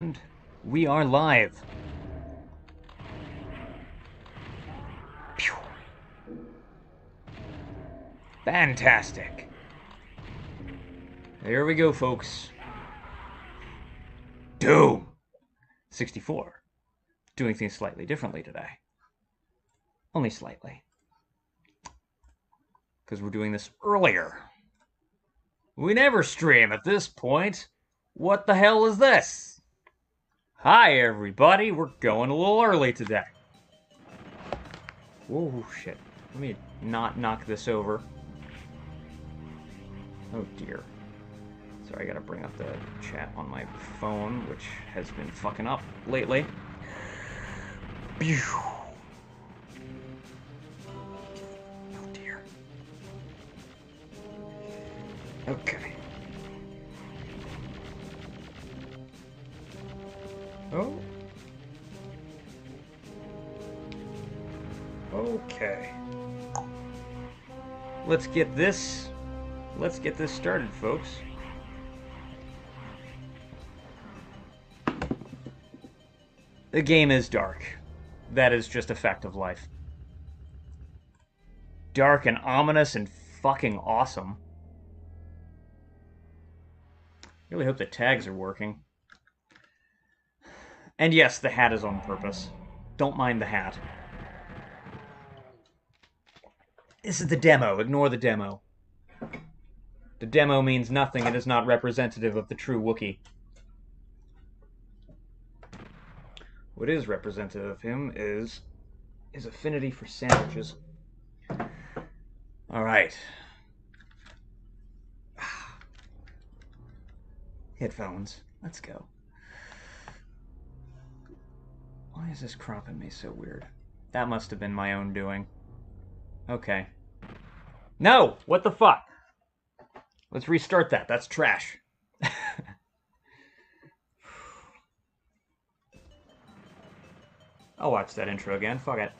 And we are live. Pew. Fantastic. There we go, folks. Doom 64. Doing things slightly differently today. Only slightly. Because we're doing this earlier. We never stream at this point. What the hell is this? Hi, everybody. We're going a little early today. Whoa, shit. Let me not knock this over. Oh, dear. Sorry, I gotta bring up the chat on my phone, which has been fucking up lately. Oh, dear. Okay. Oh. Okay. Let's get this started, folks. The game is dark. That is just a fact of life. Dark and ominous and fucking awesome. Really hope the tags are working. And yes, the hat is on purpose. Don't mind the hat. This is the demo. Ignore the demo. The demo means nothing and is not representative of the true Wookiee. What is representative of him is his affinity for sandwiches. Alright. Headphones. Let's go. Why is this cropping me so weird? That must have been my own doing. Okay. No! What the fuck? Let's restart that. That's trash. I'll watch that intro again. Fuck it.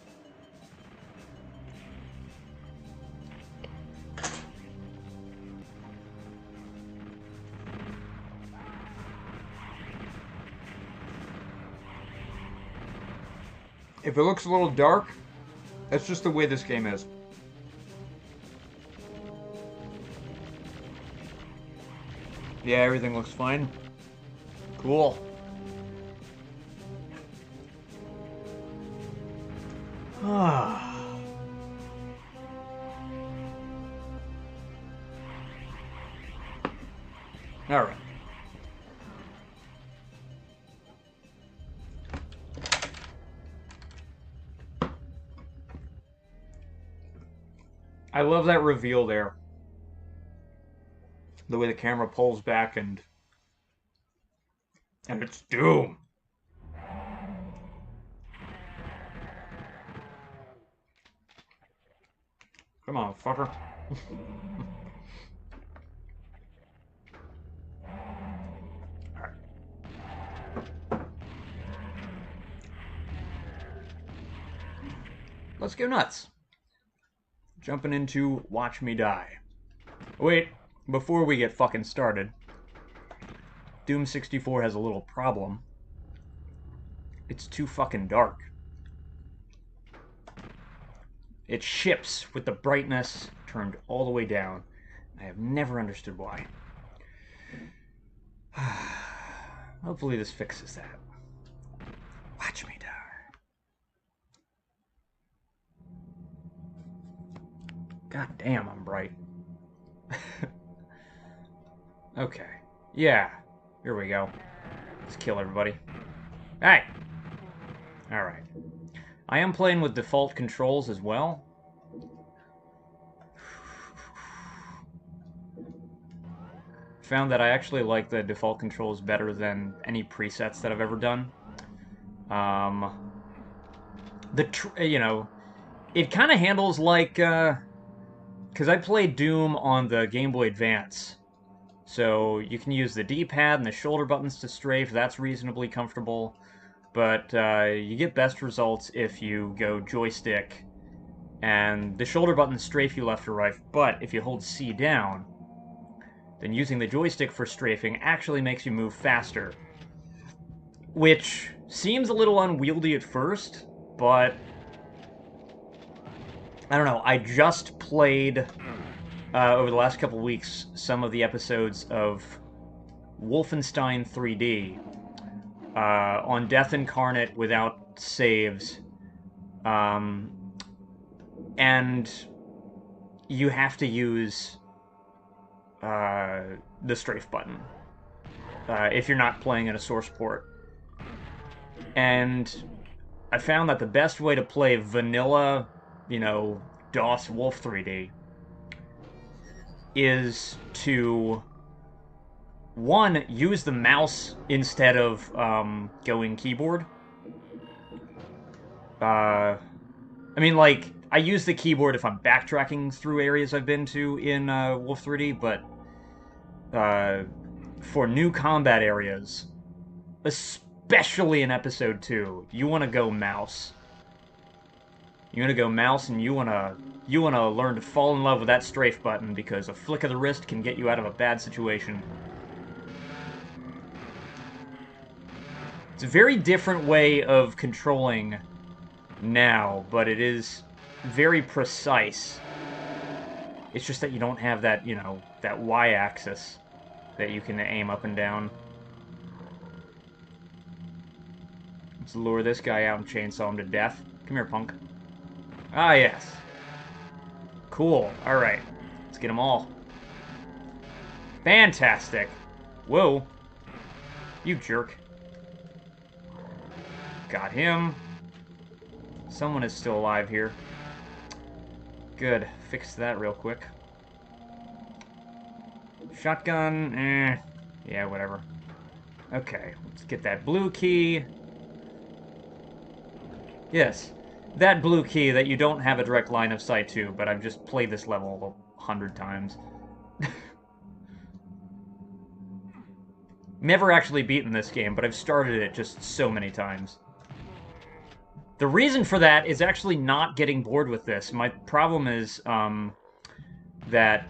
If it looks a little dark, that's just the way this game is. Yeah, everything looks fine. Cool. All right. I love that reveal there. The way the camera pulls back and it's Doom. Come on, fucker. Alright. Let's go nuts. Jumping into Watch Me Die. Wait, before we get fucking started, Doom 64 has a little problem. It's too fucking dark. It ships with the brightness turned all the way down. I have never understood why. Hopefully this fixes that. Watch me die. God damn, I'm bright. Okay. Yeah. Here we go. Let's kill everybody. Hey! Alright. I am playing with default controls as well. Found that I actually like the default controls better than any presets that I've ever done. You know, it kind of handles like, because I played Doom on the Game Boy Advance. So you can use the D-pad and the shoulder buttons to strafe. That's reasonably comfortable. But you get best results if you go joystick. And the shoulder buttons strafe you left or right. But if you hold C down, then using the joystick for strafing actually makes you move faster. which seems a little unwieldy at first, but I don't know. I just played, over the last couple weeks, some of the episodes of Wolfenstein 3D on Death Incarnate without saves. And you have to use the strafe button if you're not playing in a source port. And I found that the best way to play vanilla, you know, DOS Wolf 3D is to, one, use the mouse instead of going keyboard. I mean, like, I use the keyboard if I'm backtracking through areas I've been to in Wolf 3D, but for new combat areas, especially in Episode 2, you want to go mouse. You want to go mouse, and you want to learn to fall in love with that strafe button, because a flick of the wrist can get you out of a bad situation. It's a very different way of controlling now, but it is very precise. It's just that you don't have that, you know, that Y-axis that you can aim up and down. Let's lure this guy out and chainsaw him to death. Come here, punk. Ah, yes. Cool. Alright. Let's get them all. Fantastic. Whoa. You jerk. Got him. Someone is still alive here. Good. Fix that real quick. Shotgun. Yeah, whatever. Okay. Let's get that blue key. Yes. That blue key that you don't have a direct line of sight to, but I've just played this level 100 times. Never actually beaten this game, but I've started it just so many times. The reason for that is actually not getting bored with this. My problem is that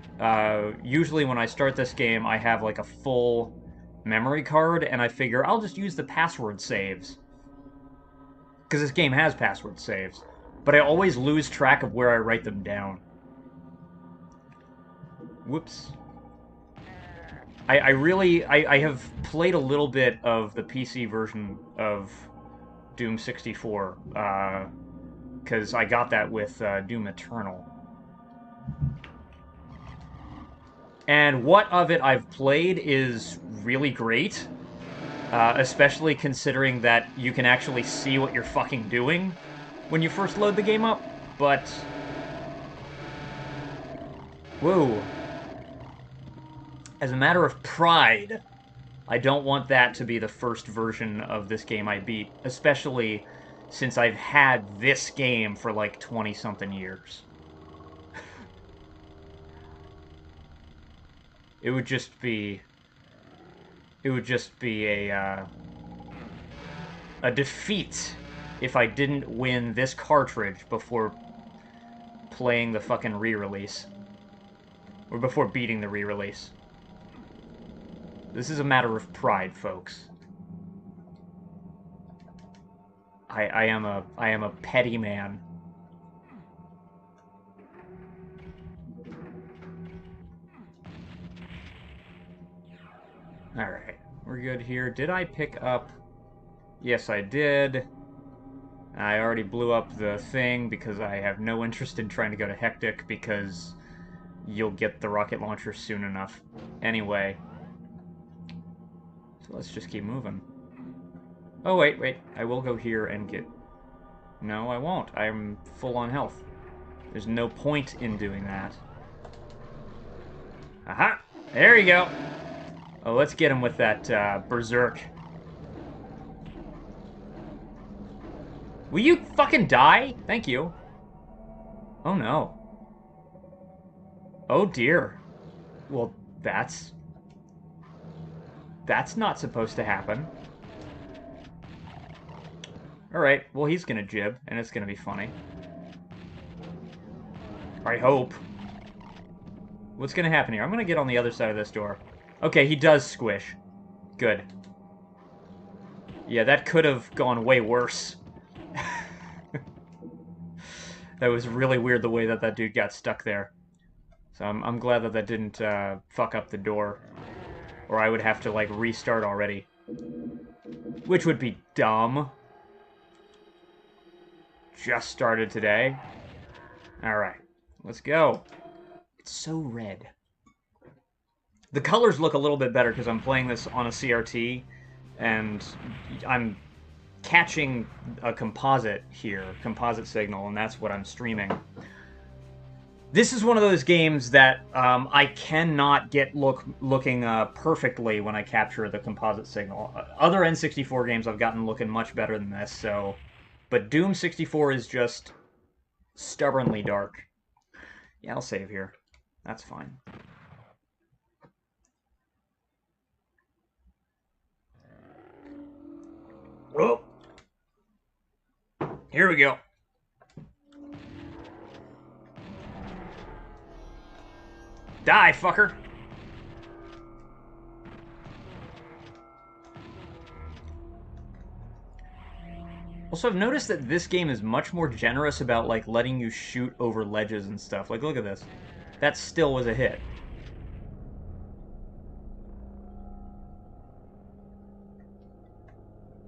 usually when I start this game, I have like a full memory card, and I figure I'll just use the password saves. Because this game has password saves. But I always lose track of where I write them down. Whoops. I have played a little bit of the PC version of Doom 64, because I got that with Doom Eternal. And what of it I've played is really great, especially considering that you can actually see what you're fucking doing when you first load the game up, but... Whoa. As a matter of pride, I don't want that to be the first version of this game I beat, especially since I've had this game for like 20-something years. It would just be a defeat if I didn't win this cartridge before playing the fucking re-release. Or before beating the re-release. This is a matter of pride, folks. I am a petty man. Alright, we're good here. Did I pick up... Yes, I did. I already blew up the thing because I have no interest in trying to go to Hectic because you'll get the rocket launcher soon enough. Anyway. So let's just keep moving. Oh, wait. I will go here and get... No, I won't. I'm full on health. There's no point in doing that. Aha! There you go! Oh, let's get him with that, berserk. Will you fucking die? Thank you. Oh, no. Oh, dear. Well, that's not supposed to happen. Alright, well, he's gonna jib, and it's gonna be funny. I hope. What's gonna happen here? I'm gonna get on the other side of this door. Okay, he does squish. Good. Yeah, that could have gone way worse. That was really weird the way that that dude got stuck there. So I'm glad that that didn't fuck up the door. Or I would have to, like, restart already. Which would be dumb. Just started today. Alright, let's go. It's so red. The colors look a little bit better because I'm playing this on a CRT, and I'm catching a composite here, composite signal, and that's what I'm streaming. This is one of those games that I cannot get looking perfectly when I capture the composite signal. Other N64 games I've gotten looking much better than this, so... But Doom 64 is just stubbornly dark. Yeah, I'll save here. That's fine. Oh! Here we go. Die, fucker! Also, I've noticed that this game is much more generous about, like, letting you shoot over ledges and stuff. Like, look at this. That still was a hit.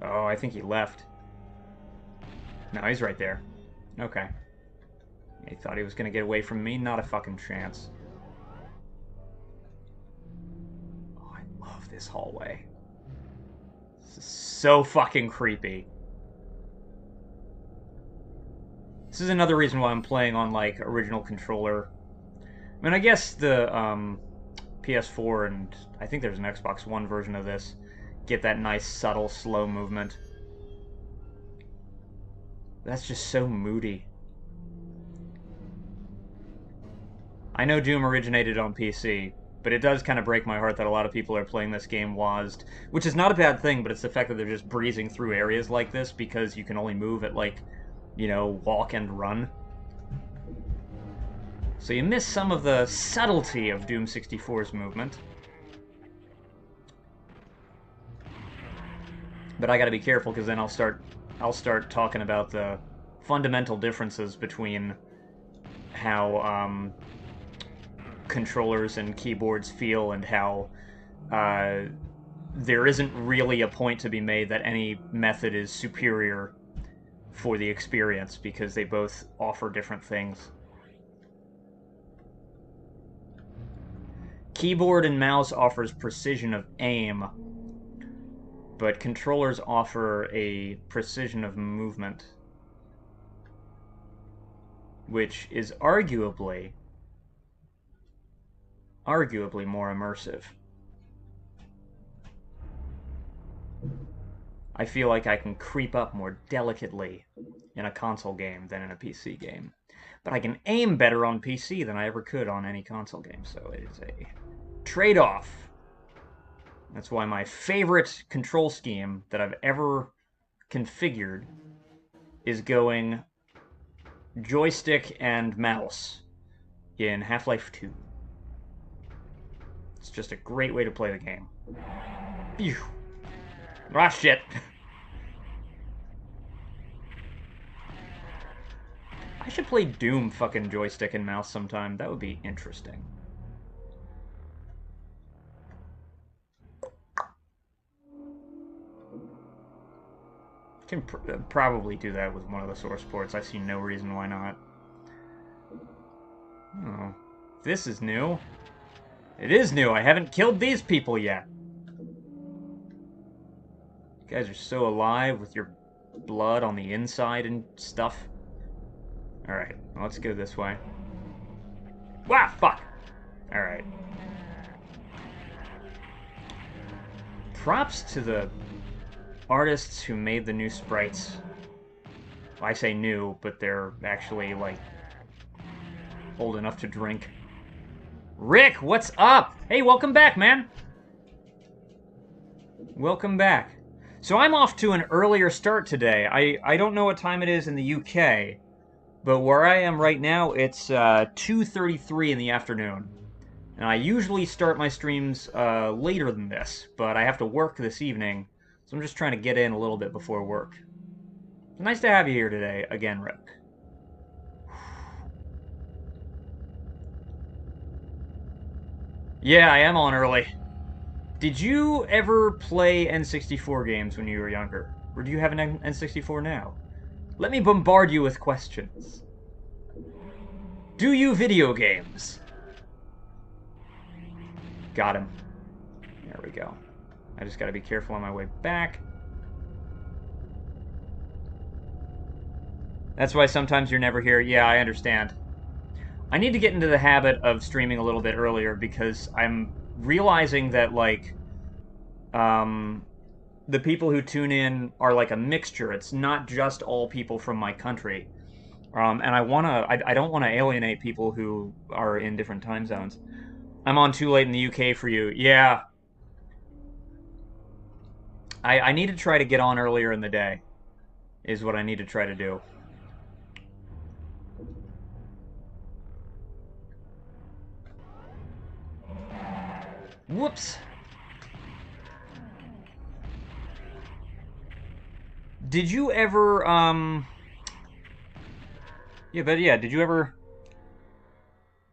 Oh, I think he left. No, he's right there. Okay. He thought he was gonna get away from me. Not a fucking chance. Oh, I love this hallway. This is so fucking creepy. This is another reason why I'm playing on, like, original controller. I mean, I guess the PS4 and I think there's an Xbox One version of this get that nice, subtle, slow movement. That's just so moody. I know Doom originated on PC, but it does kind of break my heart that a lot of people are playing this game WASD, which is not a bad thing, but it's the fact that they're just breezing through areas like this because you can only move at, like, you know, walk and run. So you miss some of the subtlety of Doom 64's movement. But I gotta be careful, because then I'll start talking about the fundamental differences between how controllers and keyboards feel, and how there isn't really a point to be made that any method is superior for the experience, because they both offer different things. Keyboard and mouse offers precision of aim, but controllers offer a precision of movement, which is arguably more immersive. I feel like I can creep up more delicately in a console game than in a PC game. But I can aim better on PC than I ever could on any console game, so it is a trade-off. That's why my favorite control scheme that I've ever configured is going joystick and mouse in Half-Life 2. It's just a great way to play the game. Phew. Ah, shit. I should play Doom fucking joystick and mouse sometime. That would be interesting. Can probably do that with one of the source ports. I see no reason why not. Oh, this is new. It is new. I haven't killed these people yet. You guys are so alive with your blood on the inside and stuff. Alright, let's go this way. Wow, fuck! Alright. Props to the artists who made the new sprites. I say new, but they're actually, like, old enough to drink. Rick, what's up? Hey, welcome back, man! Welcome back. So I'm off to an earlier start today. I don't know what time it is in the UK, but where I am right now, it's 2:33 in the afternoon. And I usually start my streams later than this, but I have to work this evening, So I'm just trying to get in a little bit before work. It's nice to have you here today, again, Rick. Yeah, I am on early. Did you ever play N64 games when you were younger? Or do you have an N64 now? Let me bombard you with questions. Do you video games? Got him. There we go. I just gotta be careful on my way back. That's why sometimes you're never here. Yeah, I understand. I need to get into the habit of streaming a little bit earlier because I'm realizing that, like, the people who tune in are like a mixture. It's not just all people from my country. And I don't wanna alienate people who are in different time zones. I'm on too late in the UK for you. Yeah. I need to try to get on earlier in the day, is what I need to try to do. Whoops. Did you ever, did you ever...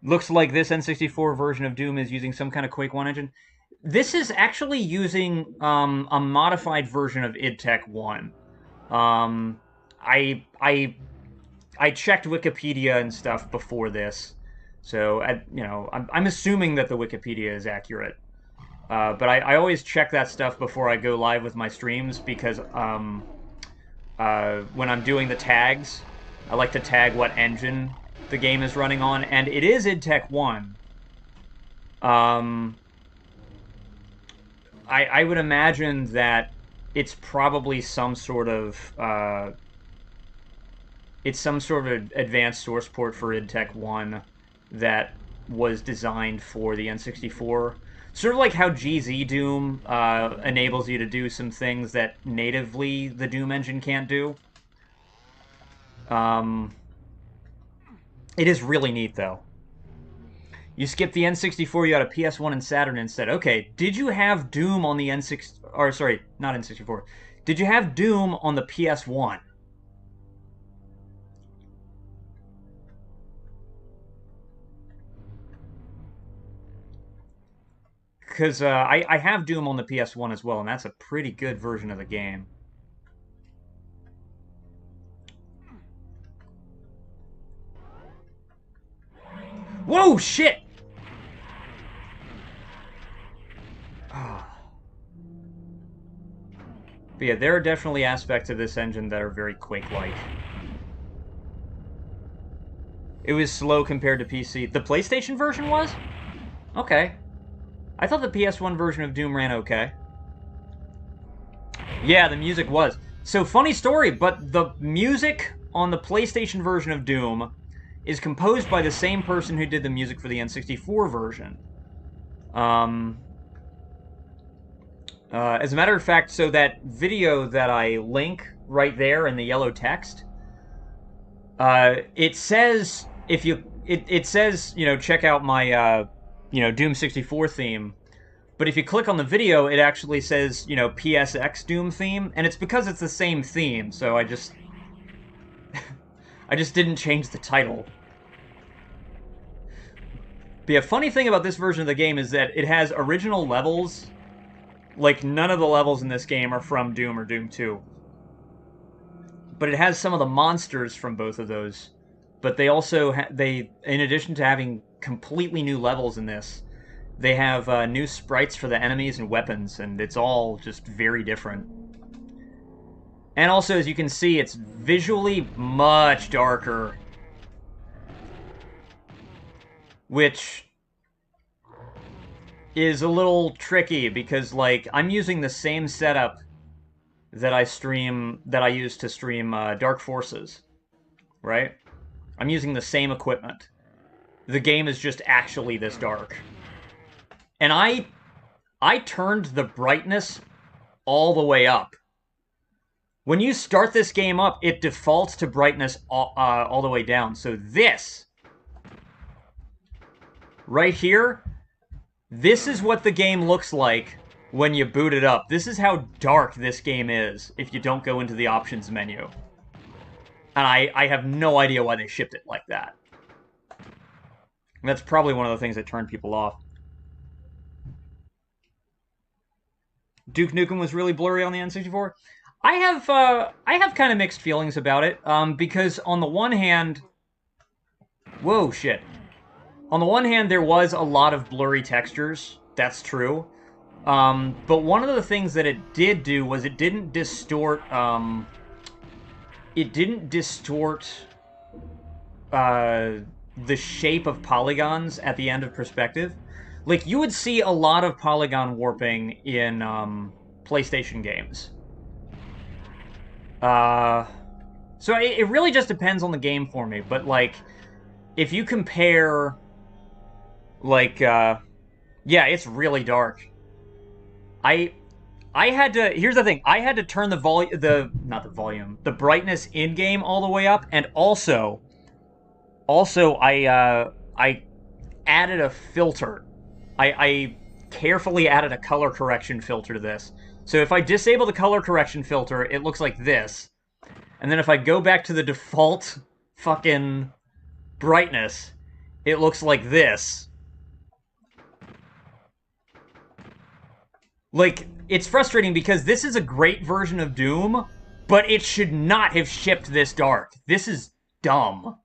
Looks like this N64 version of Doom is using some kind of Quake 1 engine. This is actually using a modified version of idTech 1. I checked Wikipedia and stuff before this, so I'm assuming that the Wikipedia is accurate. But I always check that stuff before I go live with my streams because when I'm doing the tags, I like to tag what engine the game is running on, and it is idTech 1. I would imagine that it's probably some sort of advanced source port for idTech 1 that was designed for the N64. Sort of like how GZ Doom enables you to do some things that natively the Doom engine can't do. It is really neat, though. You skipped the N64, you had a PS1 and Saturn instead. Okay, did you have Doom on the N6... Or, sorry, not N64. Did you have Doom on the PS1? Because I have Doom on the PS1 as well, and that's a pretty good version of the game. Whoa, shit! But yeah, there are definitely aspects of this engine that are very Quake-like. It was slow compared to PC. The PlayStation version was? Okay. I thought the PS1 version of Doom ran okay. Yeah, the music was. So, funny story, but the music on the PlayStation version of Doom is composed by the same person who did the music for the N64 version. As a matter of fact, so that video that I link right there in the yellow text, it says, it says, check out my, Doom 64 theme, but if you click on the video, it actually says, PSX Doom theme, and it's because it's the same theme, so I just didn't change the title. But yeah, funny thing about this version of the game is that it has original levels. Like, none of the levels in this game are from Doom or Doom 2. But it has some of the monsters from both of those. But they also, in addition to having completely new levels in this, they have new sprites for the enemies and weapons, and it's all just very different. And also, as you can see, it's visually much darker. Which is a little tricky because, like, I'm using the same setup that I use to stream Dark Forces, right? I'm using the same equipment. The game is just actually this dark. And I turned the brightness all the way up. When you start this game up, it defaults to brightness all the way down. So this, right here, this is what the game looks like when you boot it up. This is how dark this game is if you don't go into the options menu. And I have no idea why they shipped it like that. That's probably one of the things that turned people off. Duke Nukem was really blurry on the N64. I have kind of mixed feelings about it, because on the one hand, whoa, shit. On the one hand, there was a lot of blurry textures. That's true. But one of the things that it did do was it didn't distort, the shape of polygons at the end of perspective. Like, you would see a lot of polygon warping in, PlayStation games. So it really just depends on the game for me, but, like, if you compare, like, yeah, it's really dark. I had to, here's the thing, I had to turn the brightness in-game all the way up, and also I added a filter. I carefully added a color correction filter to this. So if I disable the color correction filter, it looks like this. And then if I go back to the default fucking brightness, it looks like this. Like, it's frustrating because this is a great version of Doom, but it should not have shipped this dark. This is dumb.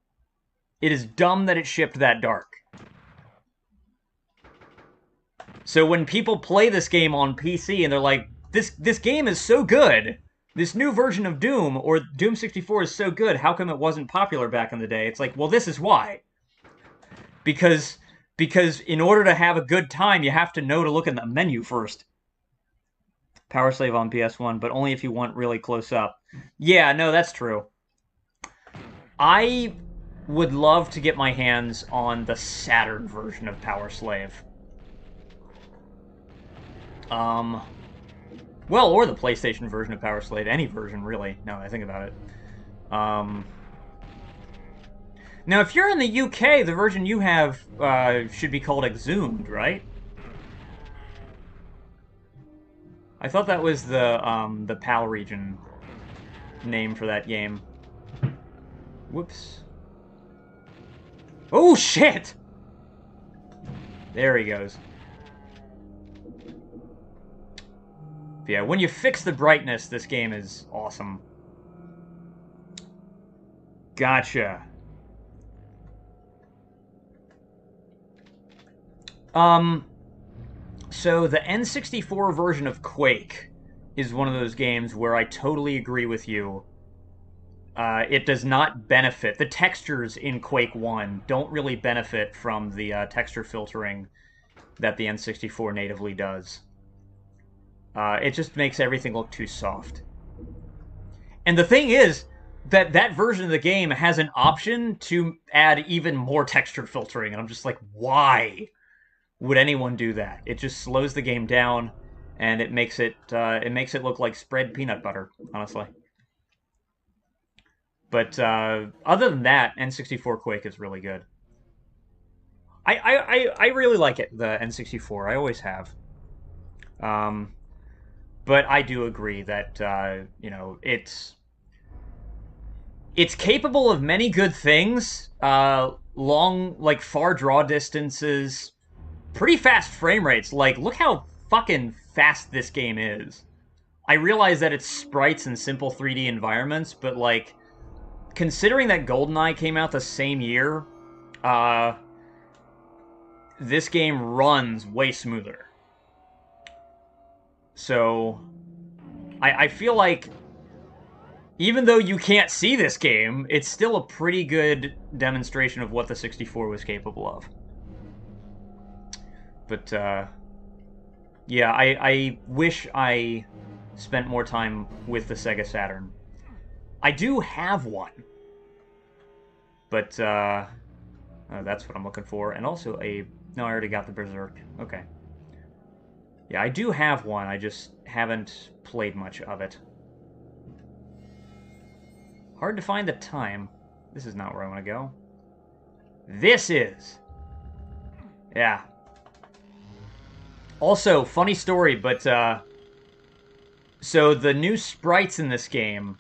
It is dumb that it shipped that dark. So when people play this game on PC and they're like, this game is so good, this new version of Doom, or Doom 64 is so good, how come it wasn't popular back in the day? It's like, well, this is why. Because in order to have a good time, you have to know to look in the menu first. Power Slave on PS1, but only if you want really close up. Yeah, no, that's true. I would love to get my hands on the Saturn version of Power Slave. Well, or the PlayStation version of Power Slave. Any version, really, now that I think about it. Now, if you're in the UK, the version you have should be called Exhumed, right? I thought that was the PAL region name for that game. Whoops. Oh, shit! There he goes. But yeah, when you fix the brightness, this game is awesome. Gotcha. So the N64 version of Quake is one of those games where I totally agree with you. It does not benefit. The textures in Quake 1 don't really benefit from the texture filtering that the N64 natively does. It just makes everything look too soft. And the thing is that that version of the game has an option to add even more texture filtering, and I'm just like, why would anyone do that? It just slows the game down, and it makes it look like spread peanut butter, honestly. But other than that, N64 Quake is really good. I really like it, the N64. I always have. But I do agree that you know, it's capable of many good things. Long, like, far draw distances, pretty fast frame rates. Like, look how fucking fast this game is. I realize that it's sprites and simple 3D environments, but, like, considering that GoldenEye came out the same year, this game runs way smoother. So, I feel like, even though you can't see this game, it's still a pretty good demonstration of what the 64 was capable of. But, yeah, I wish I spent more time with the Sega Saturn. I do have one. But, that's what I'm looking for. And also no, I already got the Berserk. Okay. Yeah, I do have one, I just haven't played much of it. Hard to find the time. This is not where I want to go. This is! Yeah. Also, funny story, but so the new sprites in this game.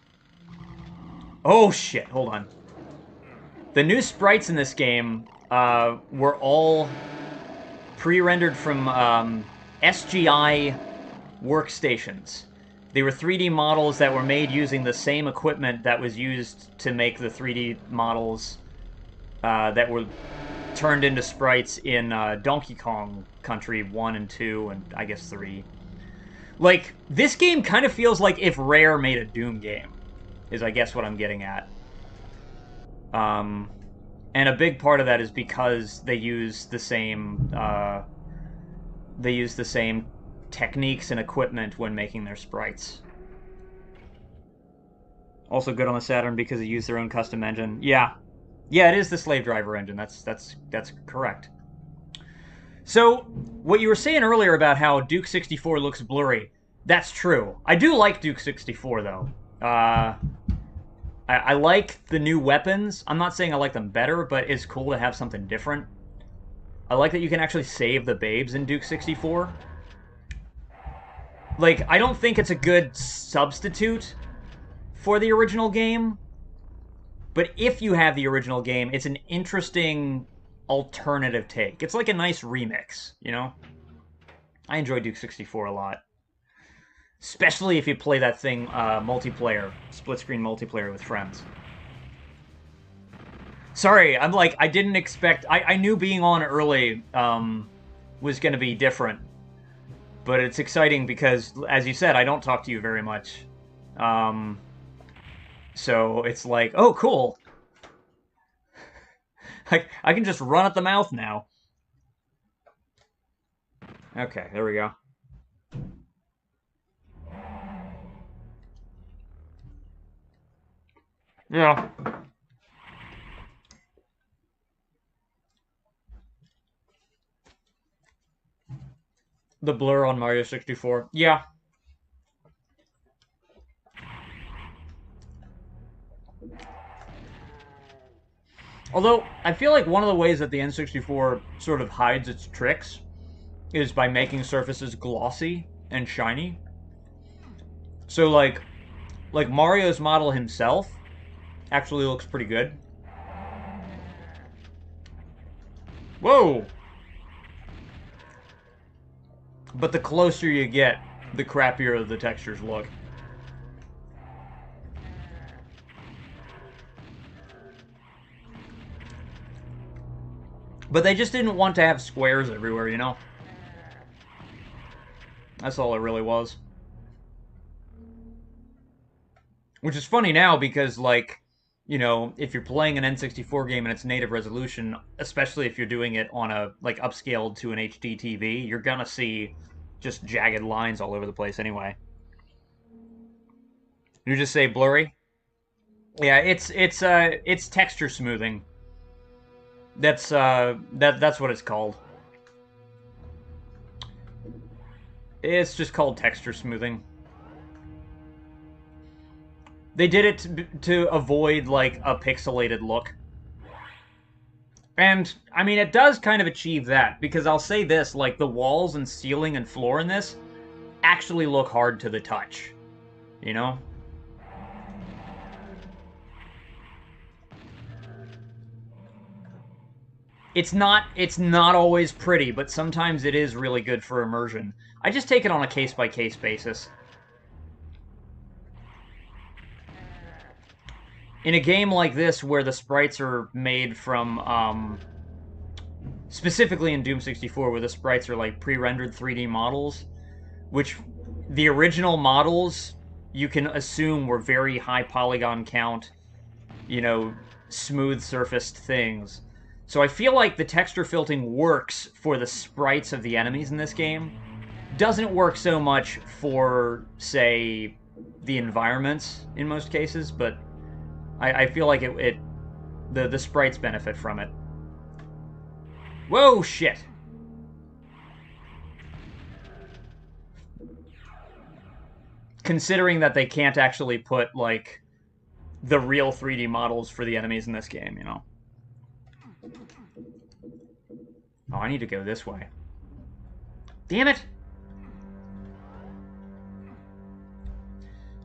Oh shit! Hold on. The new sprites in this game were all pre-rendered from SGI workstations. They were 3D models that were made using the same equipment that was used to make the 3D models that were turned into sprites in Donkey Kong Country 1 and 2, and I guess 3. Like, this game kind of feels like if Rare made a Doom game, is I guess what I'm getting at. And a big part of that is because they use the same techniques and equipment when making their sprites. Also good on the Saturn because they use their own custom engine. Yeah, it is the Slave Driver engine. That's correct. So what you were saying earlier about how Duke 64 looks blurry, that's true. I do like Duke 64 though. I like the new weapons. I'm not saying I like them better, but it's cool to have something different. I like that you can actually save the babes in Duke 64. Like, I don't think it's a good substitute for the original game, but if you have the original game, it's an interesting alternative take. It's like a nice remix, you know? I enjoy Duke 64 a lot. Especially if you play that thing multiplayer, split-screen multiplayer with friends. Sorry, I'm like, I didn't expect... I knew being on early was going to be different. But it's exciting because, as you said, I don't talk to you very much. So it's like, oh, cool. I can just run at the mouth now. Okay, there we go. Yeah. The blur on Mario 64. Yeah. Although, I feel like one of the ways that the N64 sort of hides its tricks is by making surfaces glossy and shiny. So, like Mario's model himself actually looks pretty good. Whoa! But the closer you get, the crappier the textures look. But they just didn't want to have squares everywhere, you know? That's all it really was. Which is funny now because, like, you know, if you're playing an N64 game and it's native resolution, especially if you're doing it on a, like, upscaled to an HD TV, you're gonna see just jagged lines all over the place anyway. You just say blurry? Yeah, it's texture smoothing. That's what it's called. It's just called texture smoothing. They did it to avoid, like, a pixelated look. And, I mean, it does kind of achieve that, because I'll say this, like, the walls and ceiling and floor in this actually look hard to the touch. You know? It's not always pretty, but sometimes it is really good for immersion. I just take it on a case-by-case basis. In a game like this, where the sprites are made from, specifically in Doom 64, where the sprites are like pre-rendered 3D models, which the original models, you can assume were very high polygon count, you know, smooth surfaced things. So I feel like the texture filtering works for the sprites of the enemies in this game. Doesn't work so much for, say, the environments in most cases, but I feel like the sprites benefit from it. Whoa, shit! Considering that they can't actually put, like, the real 3D models for the enemies in this game, you know? Oh, I need to go this way. Damn it!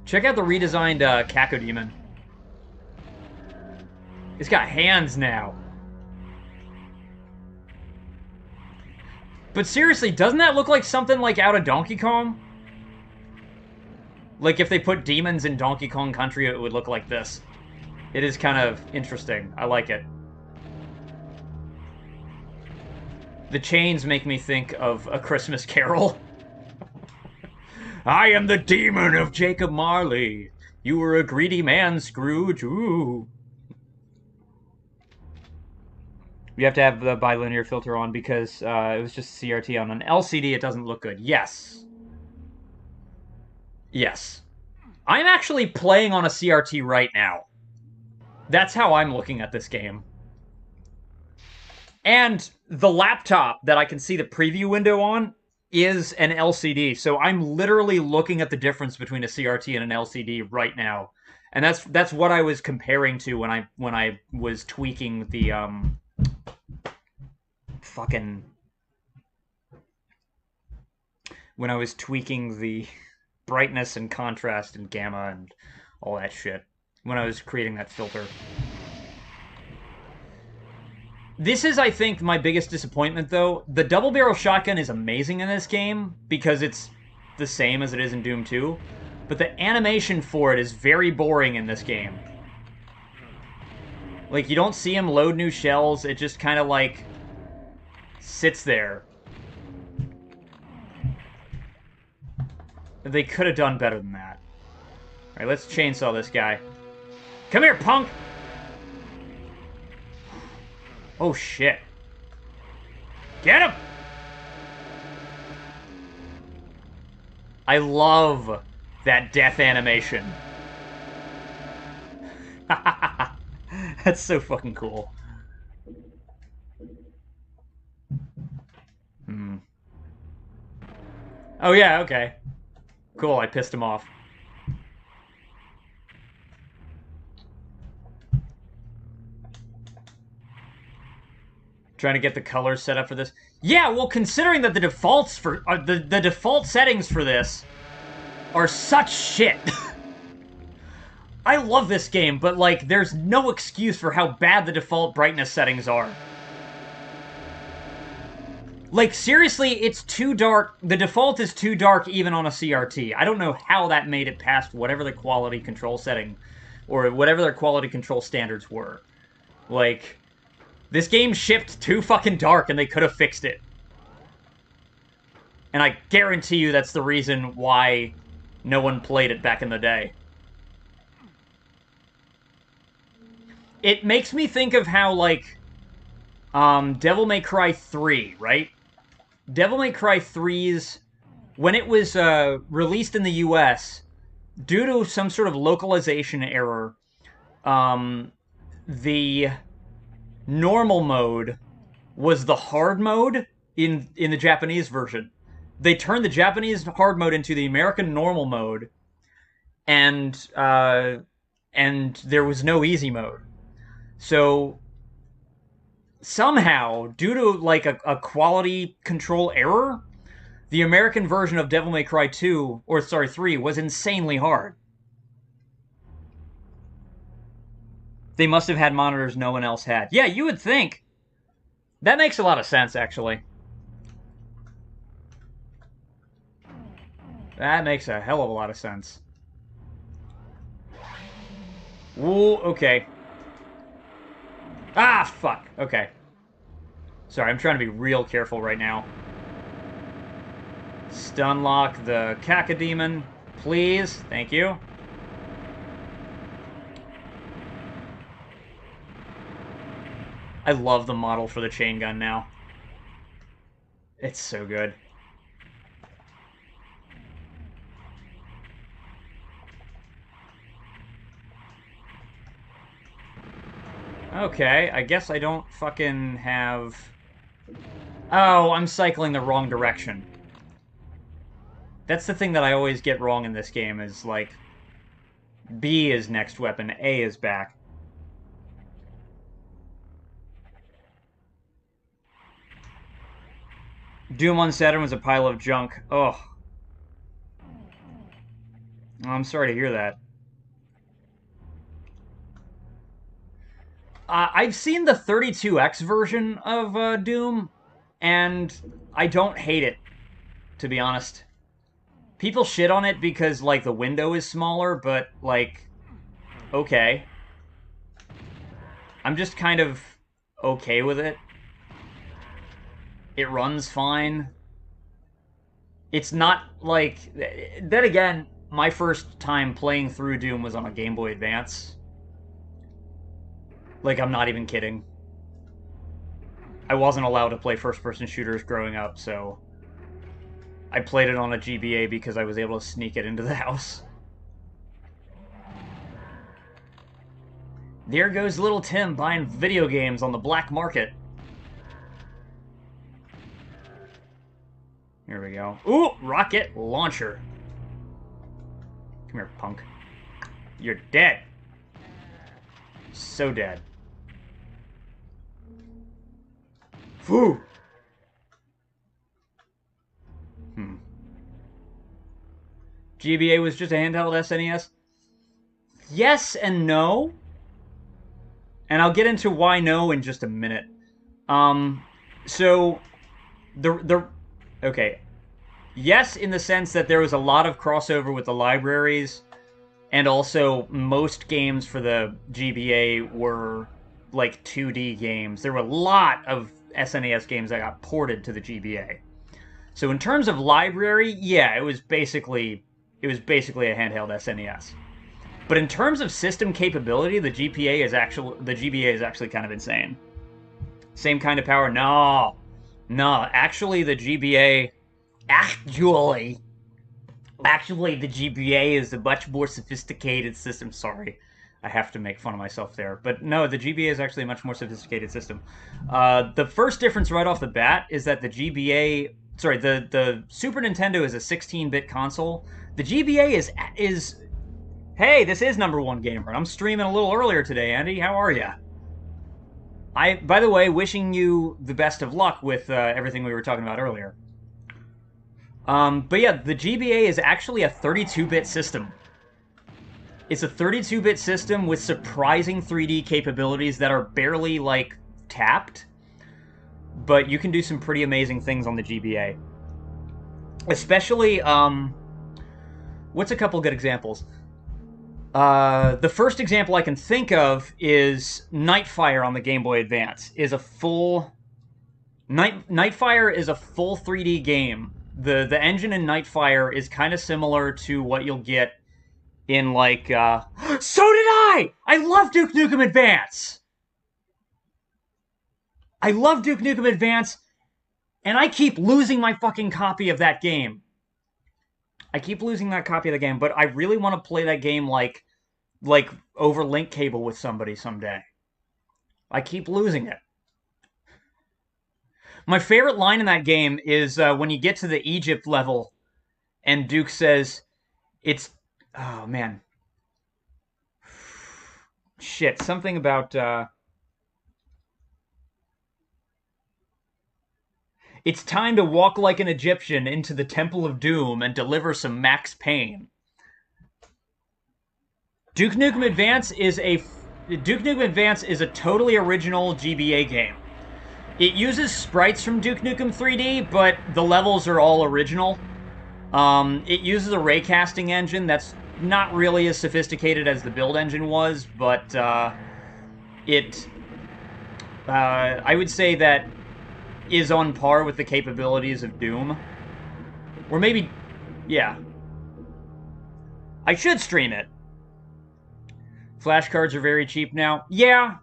Check out the redesigned Cacodemon. It's got hands now. But seriously, doesn't that look like something like out of Donkey Kong? Like if they put demons in Donkey Kong Country, it would look like this. It is kind of interesting. I like it. The chains make me think of A Christmas Carol. I am the demon of Jacob Marley. You were a greedy man, Scrooge. Ooh. You have to have the bilinear filter on because it was just CRT on an LCD. It doesn't look good. Yes. Yes. I'm actually playing on a CRT right now. That's how I'm looking at this game. And the laptop that I can see the preview window on is an LCD. So I'm literally looking at the difference between a CRT and an LCD right now. And that's what I was comparing to when I was tweaking the when I was tweaking the brightness and contrast and gamma and all that shit when I was creating that filter. This is, I think, my biggest disappointment, though. The double-barrel shotgun is amazing in this game because it's the same as it is in Doom 2, but the animation for it is very boring in this game. Like, you don't see him load new shells, it just kind of, like, sits there. They could have done better than that. Alright, let's chainsaw this guy. Come here, punk! Oh, shit. Get him! I love that death animation. That's so fucking cool. Oh, yeah, okay. Cool, I pissed him off. Trying to get the colors set up for this. Yeah, well, considering that the defaults for the default settings for this are such shit. I love this game, but like, there's no excuse for how bad the default brightness settings are. Like, seriously, it's too dark. The default is too dark even on a CRT. I don't know how that made it past whatever the quality control setting or whatever their quality control standards were. Like, this game shipped too fucking dark and they could have fixed it. And I guarantee you that's the reason why no one played it back in the day. It makes me think of how, like, Devil May Cry 3, right? Devil May Cry 3's, when it was released in the US, due to some sort of localization error, the normal mode was the hard mode in the Japanese version. They turned the Japanese hard mode into the American normal mode, and there was no easy mode. So somehow, due to like a quality control error, the American version of Devil May Cry 2, or sorry, 3, was insanely hard. They must have had monitors no one else had. Yeah, you would think. That makes a lot of sense, actually. That makes a hell of a lot of sense. Ooh, okay. Ah, fuck. Okay. Sorry, I'm trying to be real careful right now. Stun lock the Cacodemon, please. Thank you. I love the model for the chain gun now. It's so good. Okay, I guess I don't fucking have... Oh, I'm cycling the wrong direction. That's the thing that I always get wrong in this game, is like... B is next weapon, A is back. Doom on Saturn was a pile of junk. Oh, I'm sorry to hear that. I've seen the 32X version of Doom, and I don't hate it, to be honest. People shit on it because, like, the window is smaller, but, like, okay. I'm just kind of okay with it. It runs fine. It's not, like... Then again, my first time playing through Doom was on a Game Boy Advance. Like, I'm not even kidding. I wasn't allowed to play first-person shooters growing up, so... I played it on a GBA because I was able to sneak it into the house. There goes little Tim buying video games on the black market. Here we go. Ooh, rocket launcher. Come here, punk. You're dead. So dead. Foo! GBA was just a handheld SNES? Yes and no. And I'll get into why no in just a minute. So, okay. Yes, in the sense that there was a lot of crossover with the libraries, and also most games for the GBA were, like, 2D games. There were a lot of SNES games that got ported to the GBA. So in terms of library, yeah, it was basically a handheld SNES. But in terms of system capability, the GBA is actually kind of insane. Same kind of power? No. Actually, the GBA... Actually, the GBA is a much more sophisticated system. Sorry, I have to make fun of myself there. But no, the GBA is actually a much more sophisticated system. The first difference right off the bat is that the GBA... Sorry, the Super Nintendo is a 16-bit console. The GBA is... Hey, this is Number One Gamer. I'm streaming a little earlier today, Andy. How are ya? By the way, wishing you the best of luck with everything we were talking about earlier. But yeah, the GBA is actually a 32-bit system. It's a 32-bit system with surprising 3D capabilities that are barely, like, tapped. But you can do some pretty amazing things on the GBA. Especially, what's a couple good examples? The first example I can think of is Nightfire on the Game Boy Advance. Nightfire is a full 3D game. The engine in Nightfire is kind of similar to what you'll get in, like, So did I! I love Duke Nukem Advance! I love Duke Nukem Advance, and I keep losing my fucking copy of that game. I keep losing that copy of the game, but I really want to play that game, like over link cable with somebody someday. I keep losing it. My favorite line in that game is when you get to the Egypt level, and Duke says, it's... Oh, man. Shit, something about... It's time to walk like an Egyptian into the Temple of Doom and deliver some max pain. Duke Nukem Advance is a totally original GBA game. It uses sprites from Duke Nukem 3D, but the levels are all original. It uses a raycasting engine that's not really as sophisticated as the build engine was, but I would say that is on par with the capabilities of Doom. Or maybe... Yeah. I should stream it. Flashcards are very cheap now. Yeah.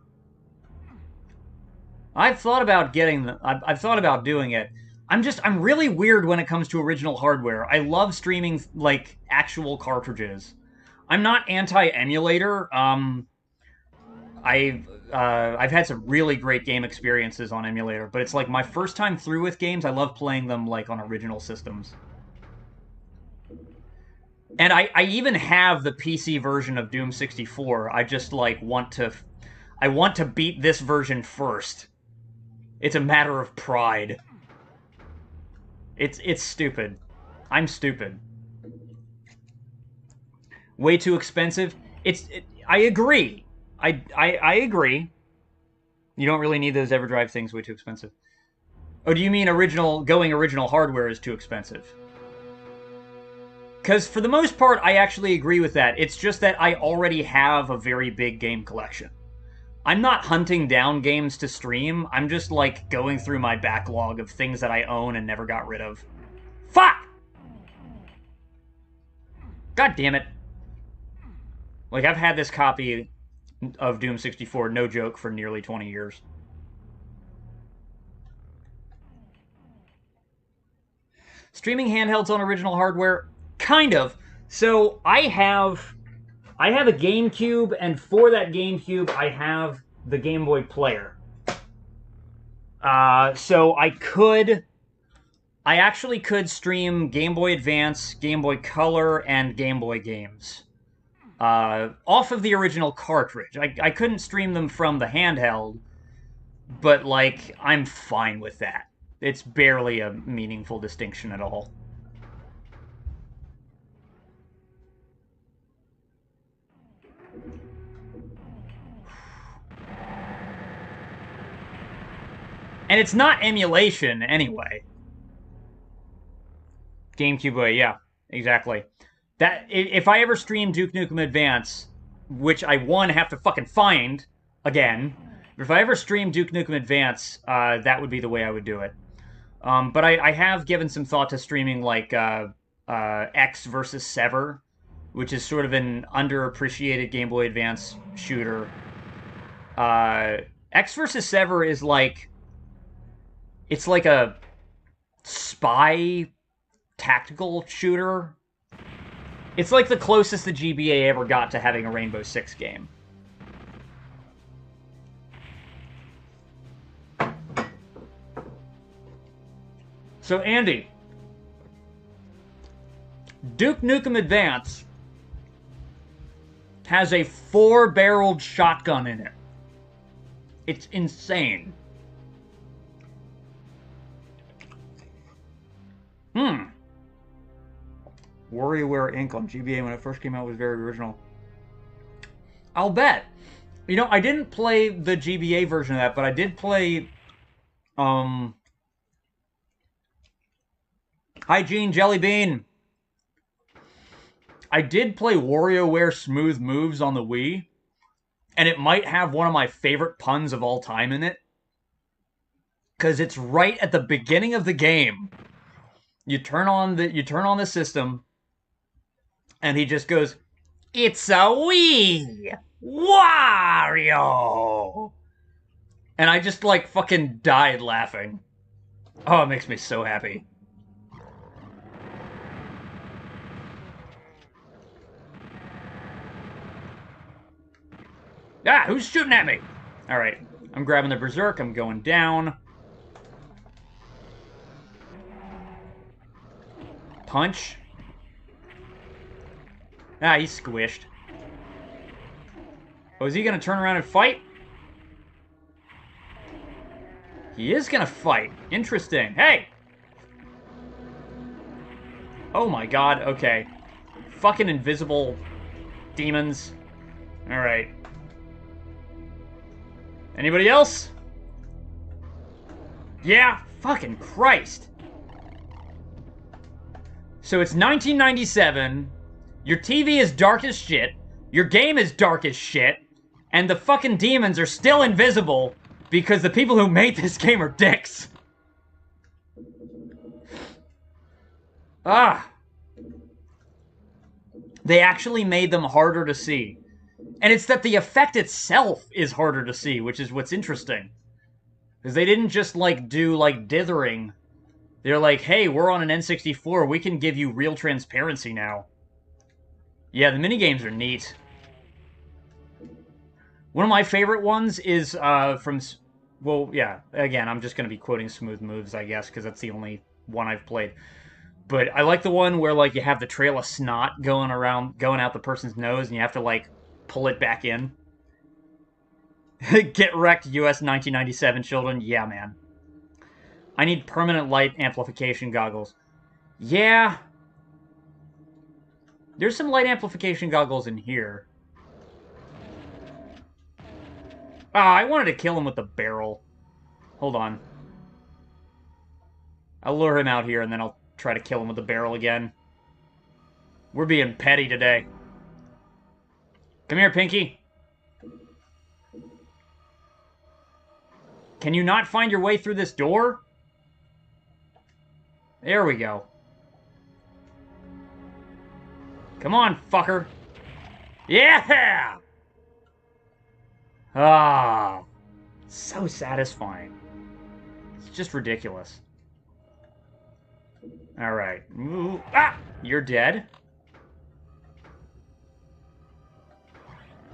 I've thought about getting them. I've thought about doing it. I'm really weird when it comes to original hardware. I love streaming, like, actual cartridges. I'm not anti-emulator. I've had some really great game experiences on emulator, but it's like my first time through with games, I love playing them, like, on original systems. And I even have the PC version of Doom 64. I just, like, want to beat this version first. It's a matter of pride. It's stupid. I'm stupid. Way too expensive. I agree. I agree. You don't really need those EverDrive things. Way too expensive. Oh, do you mean going original hardware is too expensive? Because for the most part, I actually agree with that. It's just that I already have a very big game collection. I'm not hunting down games to stream. I'm just, like, going through my backlog of things that I own and never got rid of. Fuck! God damn it. Like, I've had this copy of Doom 64, no joke, for nearly 20 years. Streaming handhelds on original hardware? Kind of. So, I have a GameCube, and for that GameCube, I have the Game Boy Player. So I actually could stream Game Boy Advance, Game Boy Color, and Game Boy games off of the original cartridge. I couldn't stream them from the handheld, but, like, I'm fine with that. It's barely a meaningful distinction at all. And it's not emulation, anyway. GameCube way, yeah, exactly. That if I ever stream Duke Nukem Advance, which I, one, have to fucking find again, but if I ever stream Duke Nukem Advance, that would be the way I would do it. But I have given some thought to streaming, like, X versus Sever, which is sort of an underappreciated Game Boy Advance shooter. X versus Sever is like... It's like a spy tactical shooter. It's like the closest the GBA ever got to having a Rainbow Six game. So, Andy, Duke Nukem Advance has a 4-barreled shotgun in it. It's insane. WarioWare Inc. on GBA when it first came out was very original. I'll bet. You know, I didn't play the GBA version of that, but I did play, Hi, Gene Jellybean. I did play WarioWare Smooth Moves on the Wii, and it might have one of my favorite puns of all time in it. Because it's right at the beginning of the game. You turn on the system, and he just goes, "It's a Wii! Wario!" And I just, like, fucking died laughing. Oh, it makes me so happy. Ah, who's shooting at me? Alright, I'm grabbing the Berserk, I'm going down. Punch. Ah, he's squished. Oh, is he gonna turn around and fight? He is gonna fight. Interesting. Hey! Oh my god, okay. Fucking invisible demons. Alright. Anybody else? Yeah? Fucking Christ. So it's 1997, your TV is dark as shit, your game is dark as shit, and the fucking demons are still invisible because the people who made this game are dicks. Ah. They actually made them harder to see. And it's that the effect itself is harder to see, which is what's interesting. Because they didn't just, like, do, like, dithering. They're like, hey, we're on an N64, we can give you real transparency now. Yeah, the minigames are neat. One of my favorite ones is from... Well, yeah, again, I'm just going to be quoting Smooth Moves, I guess, because that's the only one I've played. But I like the one where, like, you have the trail of snot going out the person's nose, and you have to, like, pull it back in. Get wrecked, US 1997 children. Yeah, man. I need permanent light amplification goggles. Yeah. There's some light amplification goggles in here. Ah, I wanted to kill him with the barrel. Hold on. I'll lure him out here, and then I'll try to kill him with the barrel again. We're being petty today. Come here, Pinky. Can you not find your way through this door? There we go. Come on, fucker. Yeah! Ah. So satisfying. It's just ridiculous. Alright. Ah! You're dead.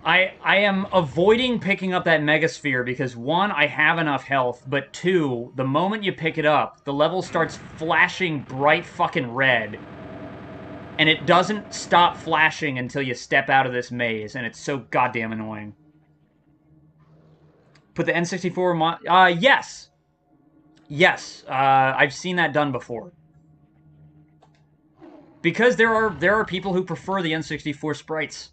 I am avoiding picking up that Megasphere because, one, I have enough health, but two, the moment you pick it up, the level starts flashing bright fucking red. And it doesn't stop flashing until you step out of this maze, and it's so goddamn annoying. Put the N64 yes. Yes, I've seen that done before. Because there are people who prefer the N64 sprites.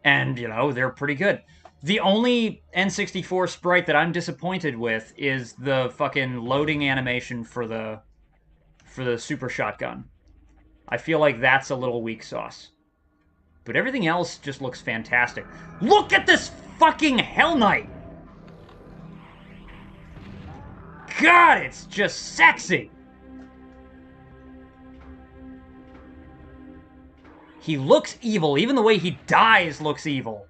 And, you know, they're pretty good. The only N64 sprite that I'm disappointed with is the fucking loading animation for the super shotgun. I feel like that's a little weak sauce. But everything else just looks fantastic. Look at this fucking Hell Knight! God, it's just sexy! He looks evil. Even the way he dies looks evil.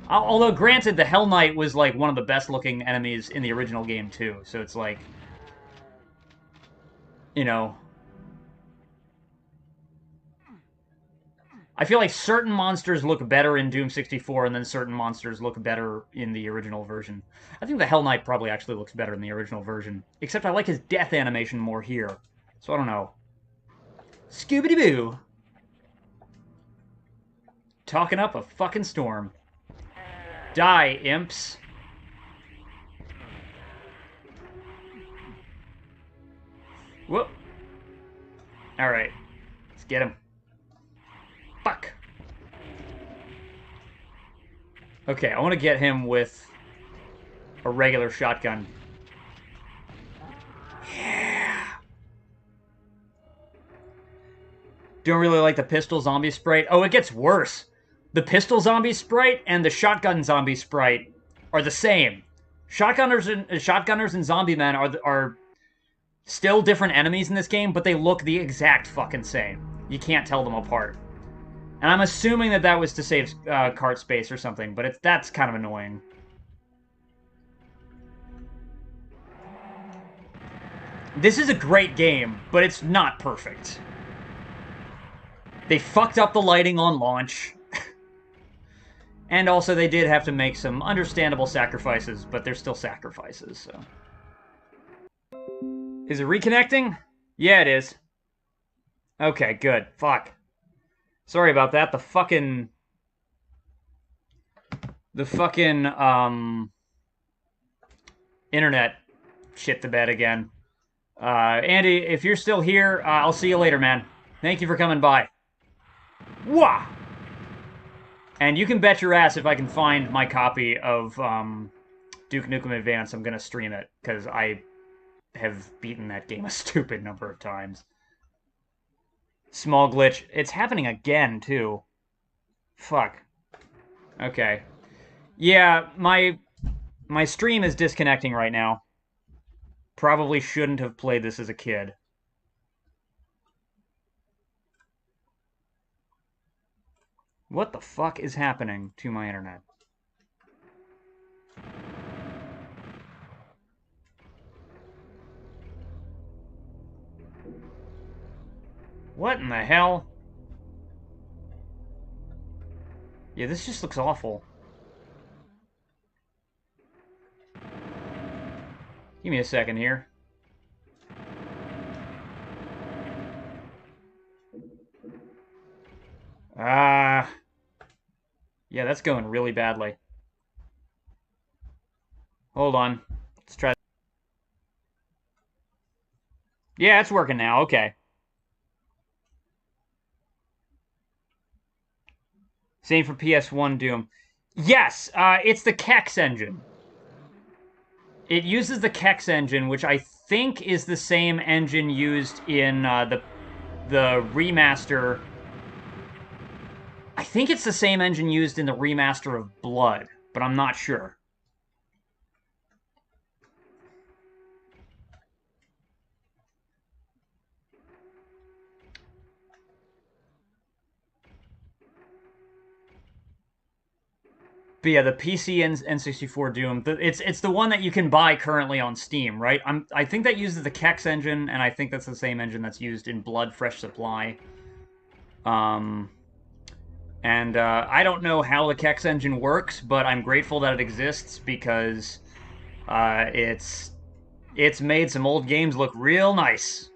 Although, granted, the Hell Knight was, like, one of the best-looking enemies in the original game, too. So it's like... You know... I feel like certain monsters look better in Doom 64, and then certain monsters look better in the original version. I think the Hell Knight probably actually looks better in the original version. Except I like his death animation more here. So I don't know. Scooby-Doo! Talking up a fucking storm. Die, imps. Whoop. Alright. Let's get him. Fuck. Okay, I want to get him with a regular shotgun. Yeah. Don't really like the pistol zombie sprite. Oh, it gets worse. The pistol zombie sprite and the shotgun zombie sprite are the same. Shotgunners and zombie men are still different enemies in this game, but they look the exact fucking same. You can't tell them apart. And I'm assuming that that was to save cart space or something, but that's kind of annoying. This is a great game, but it's not perfect. They fucked up the lighting on launch. And also, they did have to make some understandable sacrifices, but they're still sacrifices, so... Is it reconnecting? Yeah, it is. Okay, good. Fuck. Sorry about that. The fucking, internet shit the bed again. Andy, if you're still here, I'll see you later, man. Thank you for coming by. Wah! And you can bet your ass if I can find my copy of Duke Nukem Advance, I'm gonna stream it, because I have beaten that game a stupid number of times. Small glitch. It's happening again, too. Fuck. Okay. Yeah, my stream is disconnecting right now. Probably shouldn't have played this as a kid. What the fuck is happening to my internet? What in the hell? Yeah, this just looks awful. Give me a second here. Yeah, that's going really badly. Hold on. Let's try. Yeah, it's working now. Okay. Same for PS1 Doom. Yes, it's the Kex engine. It uses the Kex engine, which I think is the same engine used in the remaster. I think it's the same engine used in the remaster of Blood, but I'm not sure. But yeah, the PC N64 Doom, it's the one that you can buy currently on Steam, right? I think that uses the Kex engine, and I think that's the same engine that's used in Blood Fresh Supply. And I don't know how the Kex engine works, but I'm grateful that it exists because it's made some old games look real nice.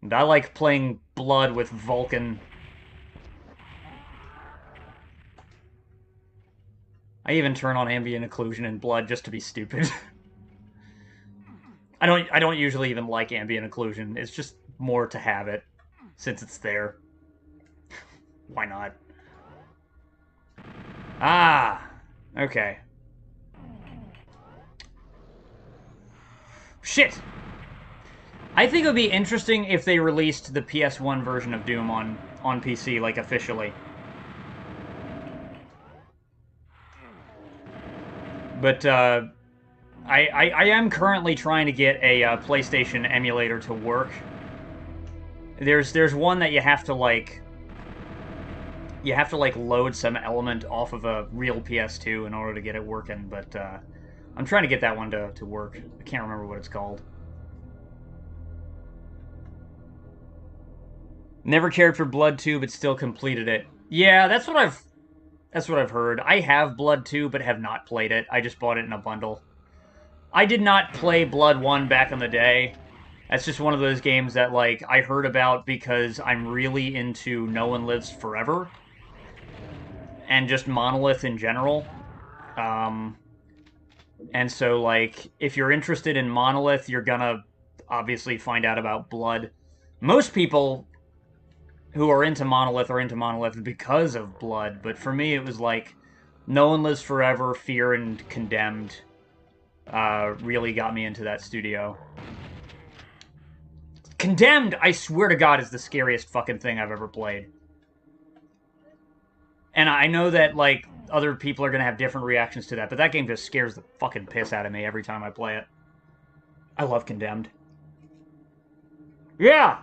And I like playing Blood with Vulkan. I even turn on ambient occlusion in Blood just to be stupid. I don't usually even like ambient occlusion. It's just more to have it since it's there. Why not? Ah, okay. Shit! I think it would be interesting if they released the PS1 version of Doom on PC, like, officially. But, I am currently trying to get a PlayStation emulator to work. There's one that you have to, like, load some element off of a real PS2 in order to get it working, but, I'm trying to get that one to work. I can't remember what it's called. Never cared for Blood 2, but still completed it. Yeah, that's what I've heard. I have Blood 2, but have not played it. I just bought it in a bundle. I did not play Blood 1 back in the day. That's just one of those games that, like, I heard about because I'm really into No One Lives Forever. And just Monolith in general. And so, like, if you're interested in Monolith, you're gonna obviously find out about Blood. Most people who are into Monolith because of Blood, but for me it was like No One Lives Forever, Fear, and Condemned really got me into that studio. Condemned, I swear to God, is the scariest fucking thing I've ever played. And I know that, like, other people are gonna have different reactions to that, but that game just scares the fucking piss out of me every time I play it. I love Condemned. Yeah!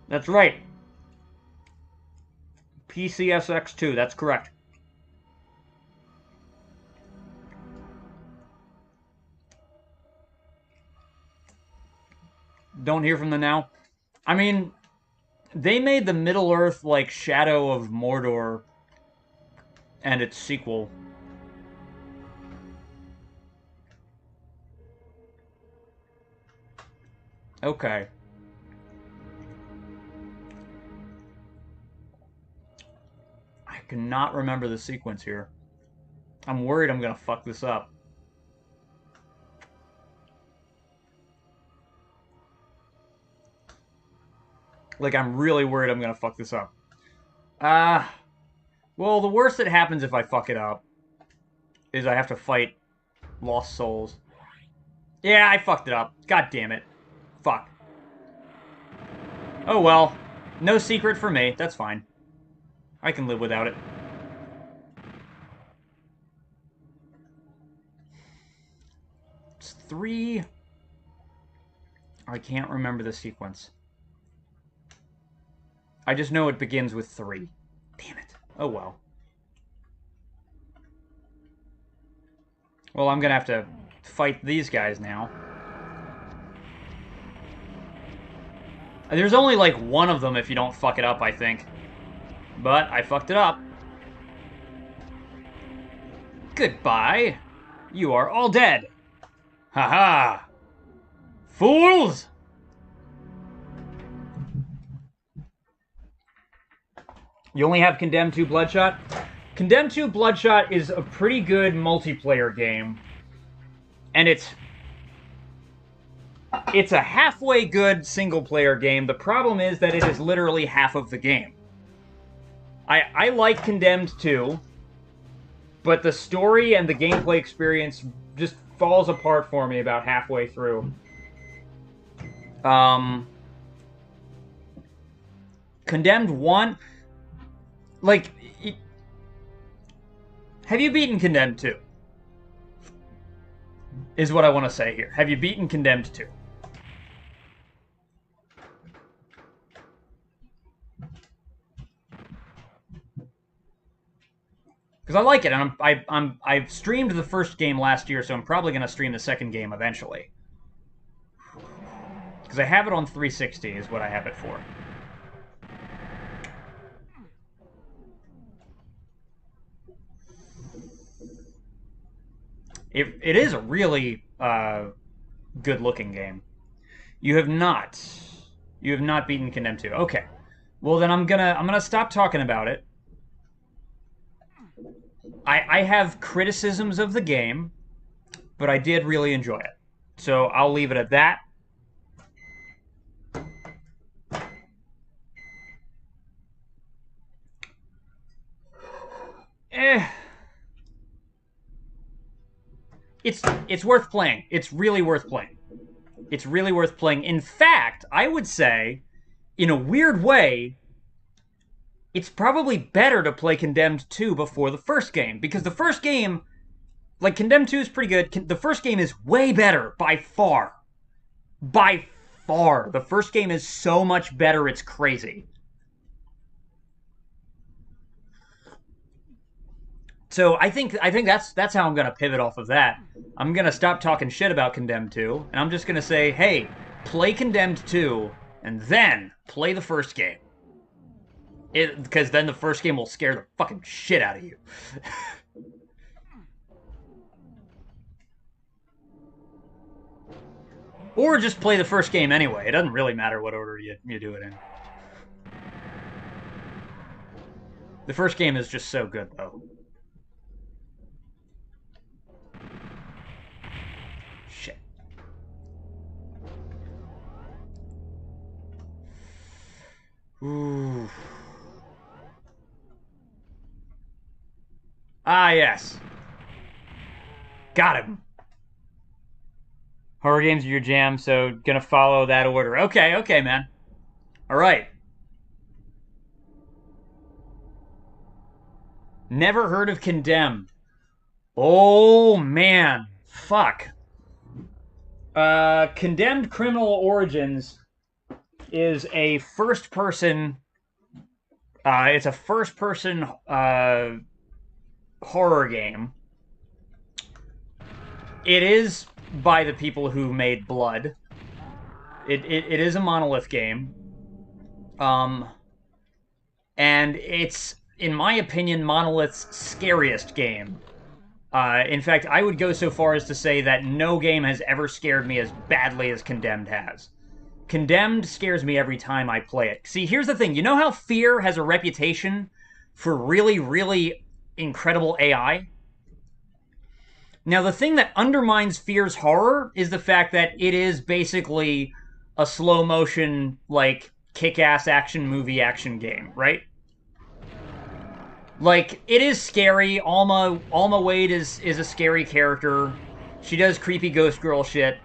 That's right. PCSX2, that's correct. Don't hear from them now. I mean, they made the Middle-earth, like, Shadow of Mordor and its sequel. Okay. I cannot remember the sequence here. I'm worried I'm gonna fuck this up. Like, I'm really worried I'm gonna fuck this up. Well, the worst that happens if I fuck it up is I have to fight Lost Souls. Yeah, I fucked it up. God damn it. Fuck. Oh well. No secret for me. That's fine. I can live without it. It's 3... I can't remember the sequence. I just know it begins with 3. Damn it. Oh well. Well, I'm gonna have to fight these guys now. There's only, like, one of them if you don't fuck it up, I think. But I fucked it up. Goodbye. You are all dead. Haha. Fools! You only have Condemned 2 Bloodshot? Condemned 2 Bloodshot is a pretty good multiplayer game. And it's a halfway good single-player game. The problem is that it is literally half of the game. I like Condemned 2, but the story and the gameplay experience just falls apart for me about halfway through. Condemned 1... Like... Have you beaten Condemned 2? Is what I want to say here. Have you beaten Condemned 2? Because I like it, and I've streamed the first game last year, so I'm probably going to stream the second game eventually. Because I have it on 360 is what I have it for. It is a really good-looking game. You have not beaten Condemned 2. Okay. Well, then I'm gonna stop talking about it. I have criticisms of the game, but I did really enjoy it. So I'll leave it at that. It's worth playing. It's really worth playing. It's really worth playing. In fact, I would say, in a weird way, it's probably better to play Condemned 2 before the first game. Because the first game, like, Condemned 2 is pretty good. The first game is way better, by far. By far. The first game is so much better, it's crazy. So I think that's how I'm going to pivot off of that. I'm going to stop talking shit about Condemned 2, and I'm just going to say, hey, play Condemned 2, and then play the first game. Because then the first game will scare the fucking shit out of you. Or just play the first game anyway. It doesn't really matter what order you do it in. The first game is just so good, though. Shit. Ooh. Ah, yes. Got him. Horror games are your jam, so gonna follow that order. Okay, man. Alright. Never heard of Condemned. Oh, man. Fuck. Condemned Criminal Origins is a first-person... it's a first-person horror game. It is by the people who made Blood. It is a Monolith game. And it's, in my opinion, Monolith's scariest game. In fact, I would go so far as to say that no game has ever scared me as badly as Condemned has. Condemned scares me every time I play it. See, here's the thing. You know how Fear has a reputation for really, really incredible AI? Now, the thing that undermines Fear's horror is the fact that it is basically a slow-motion, like, kick-ass action movie action game, right? Like, it is scary. Alma Wade is a scary character. She does creepy ghost girl shit.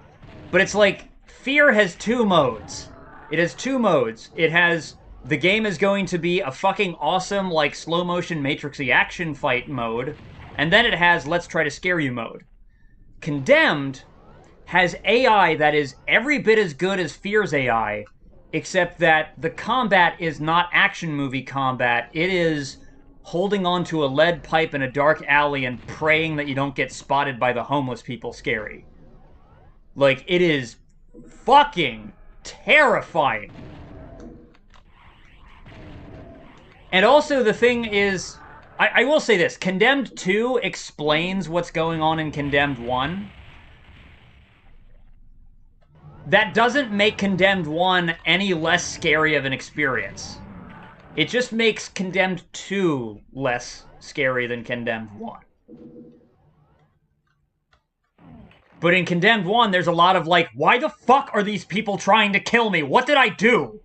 But it's like, Fear has two modes. It has two modes. It has, the game is going to be a fucking awesome, like, slow-motion Matrix-y action fight mode. And then it has let's try to scare you mode. Condemned has AI that is every bit as good as Fear's AI, except that the combat is not action movie combat. It is holding onto a lead pipe in a dark alley and praying that you don't get spotted by the homeless people scary. Like, it is fucking terrifying. And also the thing is, I will say this, Condemned 2 explains what's going on in Condemned 1. That doesn't make Condemned 1 any less scary of an experience. It just makes Condemned 2 less scary than Condemned 1. But in Condemned 1, there's a lot of like, why the fuck are these people trying to kill me? What did I do?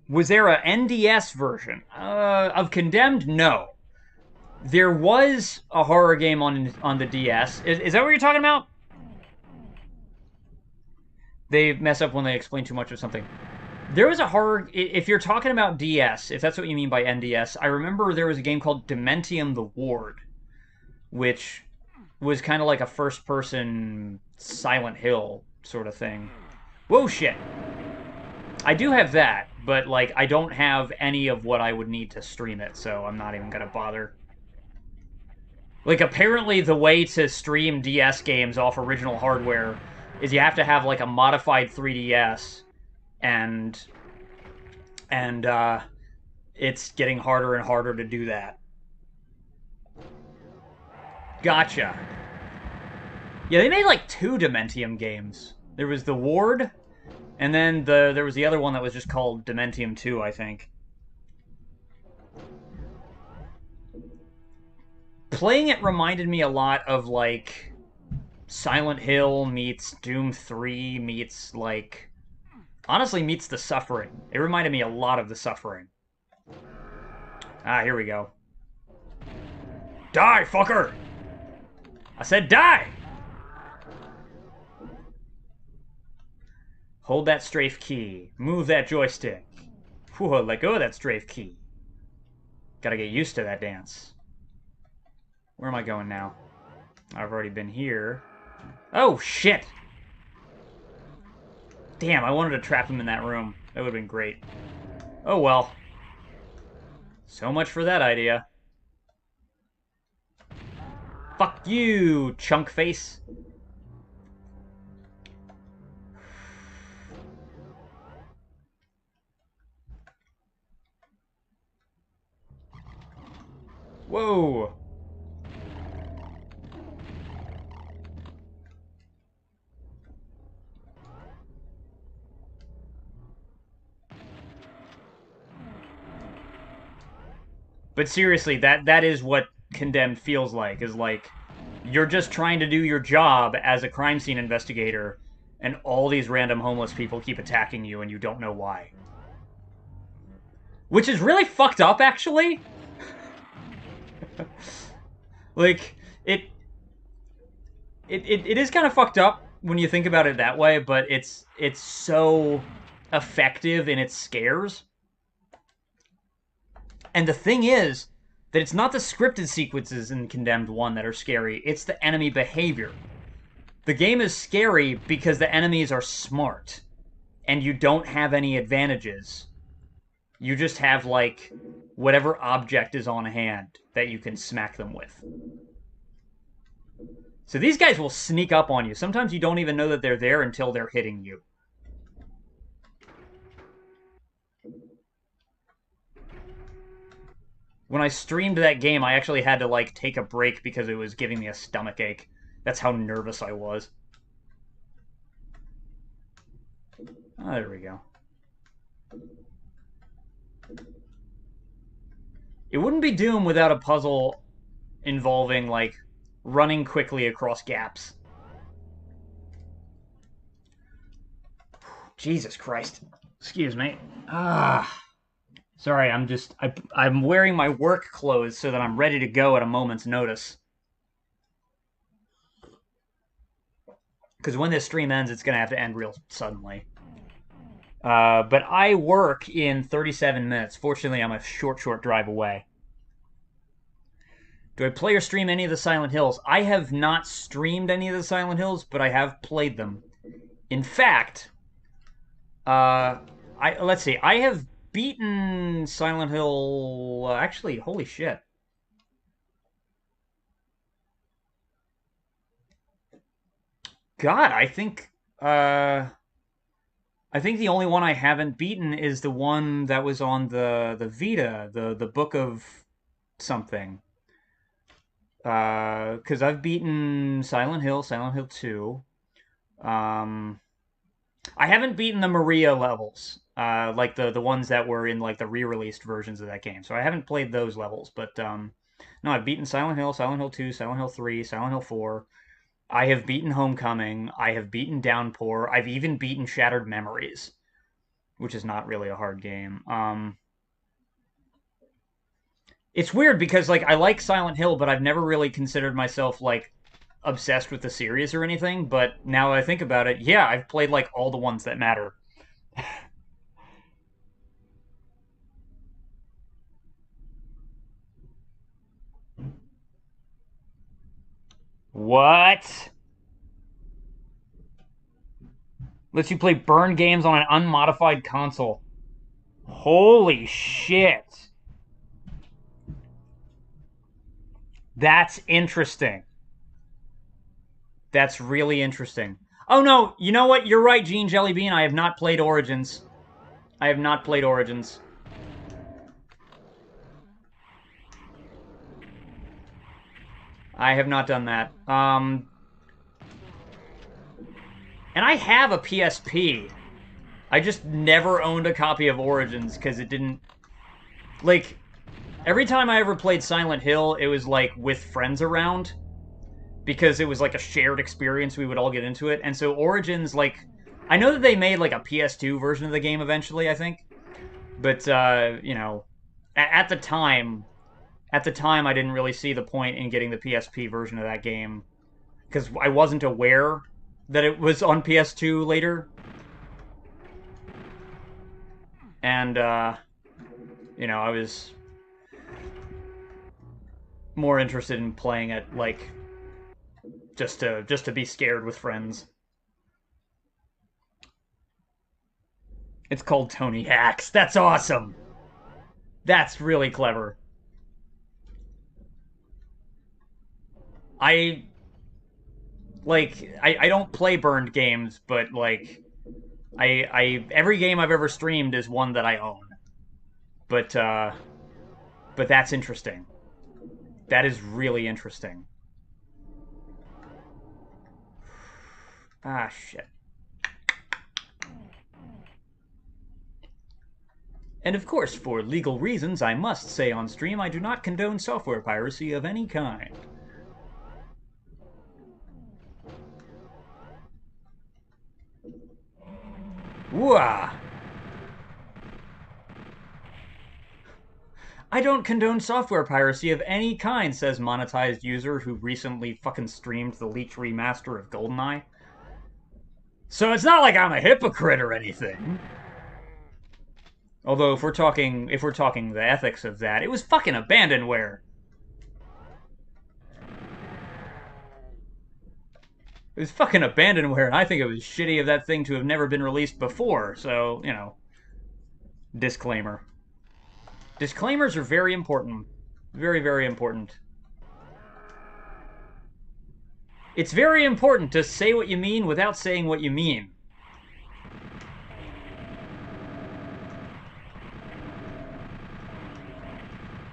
Was there a NDS version of Condemned? No. There was a horror game on the DS. Is that what you're talking about? They mess up when they explain too much of something. There was a horror... If you're talking about DS, if that's what you mean by NDS, I remember there was a game called Dementium the Ward, which was kind of like a first-person Silent Hill sort of thing. Whoa, shit. I do have that, but, like, I don't have any of what I would need to stream it, so I'm not even gonna bother. Like, apparently the way to stream DS games off original hardware is you have to have, like, a modified 3DS, and it's getting harder and harder to do that. Gotcha. Yeah, they made, like, 2 Dementium games. There was The Ward, and then there was the other one that was just called Dementium 2, I think. Playing it reminded me a lot of, like, Silent Hill meets Doom 3 meets, like... Honestly, meets The Suffering. It reminded me a lot of The Suffering. Ah, here we go. Die, fucker! I said die! Hold that strafe key. Move that joystick. Whew, let go of that strafe key. Gotta get used to that dance. Where am I going now? I've already been here. Oh, shit! Damn, I wanted to trap him in that room. That would have been great. Oh, well. So much for that idea. Fuck you, chunk face. Whoa. But seriously, that is what Condemned feels like, is like, you're just trying to do your job as a crime scene investigator, and all these random homeless people keep attacking you, and you don't know why. Which is really fucked up, actually. Like, it is kind of fucked up when you think about it that way, but it's so effective in its scares. And the thing is that it's not the scripted sequences in Condemned 1 that are scary, it's the enemy behavior. The game is scary because the enemies are smart, and you don't have any advantages. You just have, like, whatever object is on hand that you can smack them with. So these guys will sneak up on you. Sometimes you don't even know that they're there until they're hitting you. When I streamed that game, I actually had to, like, take a break because it was giving me a stomachache. That's how nervous I was. Oh, there we go. It wouldn't be Doom without a puzzle involving, like, running quickly across gaps. Jesus Christ. Excuse me. Sorry, I'm wearing my work clothes so that I'm ready to go at a moment's notice. Because when this stream ends, it's going to have to end real suddenly. But I work in 37 minutes. Fortunately, I'm a short drive away. Do I play or stream any of the Silent Hills? I have not streamed any of the Silent Hills, but I have played them. In fact, let's see. I have beaten Silent Hill... actually, holy shit. God, I think the only one I haven't beaten is the one that was on the Vita, the Book of something. Because I've beaten Silent Hill, Silent Hill 2. I haven't beaten the Maria levels, like the ones that were in like the re-released versions of that game. So I haven't played those levels, but no, I've beaten Silent Hill, Silent Hill 2, Silent Hill 3, Silent Hill 4. I have beaten Homecoming. I have beaten Downpour. I've even beaten Shattered Memories, which is not really a hard game. It's weird because like I like Silent Hill, but I've never really considered myself like obsessed with the series or anything. But now I think about it, yeah, I've played like all the ones that matter. What? Lets you play burn games on an unmodified console. Holy shit. That's interesting. That's really interesting. Oh no, you know what? You're right, Gene Jellybean. I have not played Origins. I have not played Origins. I have not done that. And I have a PSP. I just never owned a copy of Origins because it didn't... Like, every time I ever played Silent Hill, it was, like, with friends around. Because it was, like, a shared experience. We would all get into it. And so Origins, like... I know that they made, like, a PS2 version of the game eventually, I think. But, you know... At the time... At the time, I didn't really see the point in getting the PSP version of that game. Because I wasn't aware that it was on PS2 later. And, you know, I was more interested in playing it, like, just to be scared with friends. It's called Tony Hacks. That's awesome. That's really clever. I I don't play burned games, but like I every game I've ever streamed is one that I own. But but that's interesting. That is really interesting. Ah shit. And of course, for legal reasons, I must say on stream I do not condone software piracy of any kind. Whoa! I don't condone software piracy of any kind, says monetized user who recently fucking streamed the leaked remaster of GoldenEye. So it's not like I'm a hypocrite or anything. Although if we're talking the ethics of that, it was fucking abandonware. It was fucking abandonware, and I think it was shitty of that thing to have never been released before. So, you know, disclaimer. Disclaimers are very important. Very, very important. It's very important to say what you mean without saying what you mean.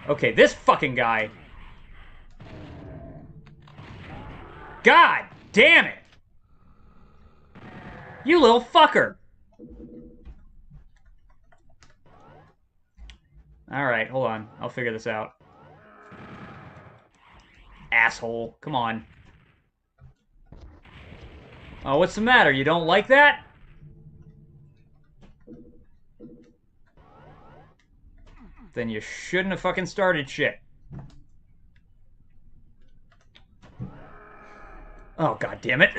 Okay, this fucking guy. God damn it! You little fucker! Alright, hold on. I'll figure this out. Asshole. Come on. Oh, what's the matter? You don't like that? Then you shouldn't have fucking started shit. Oh, god damn it.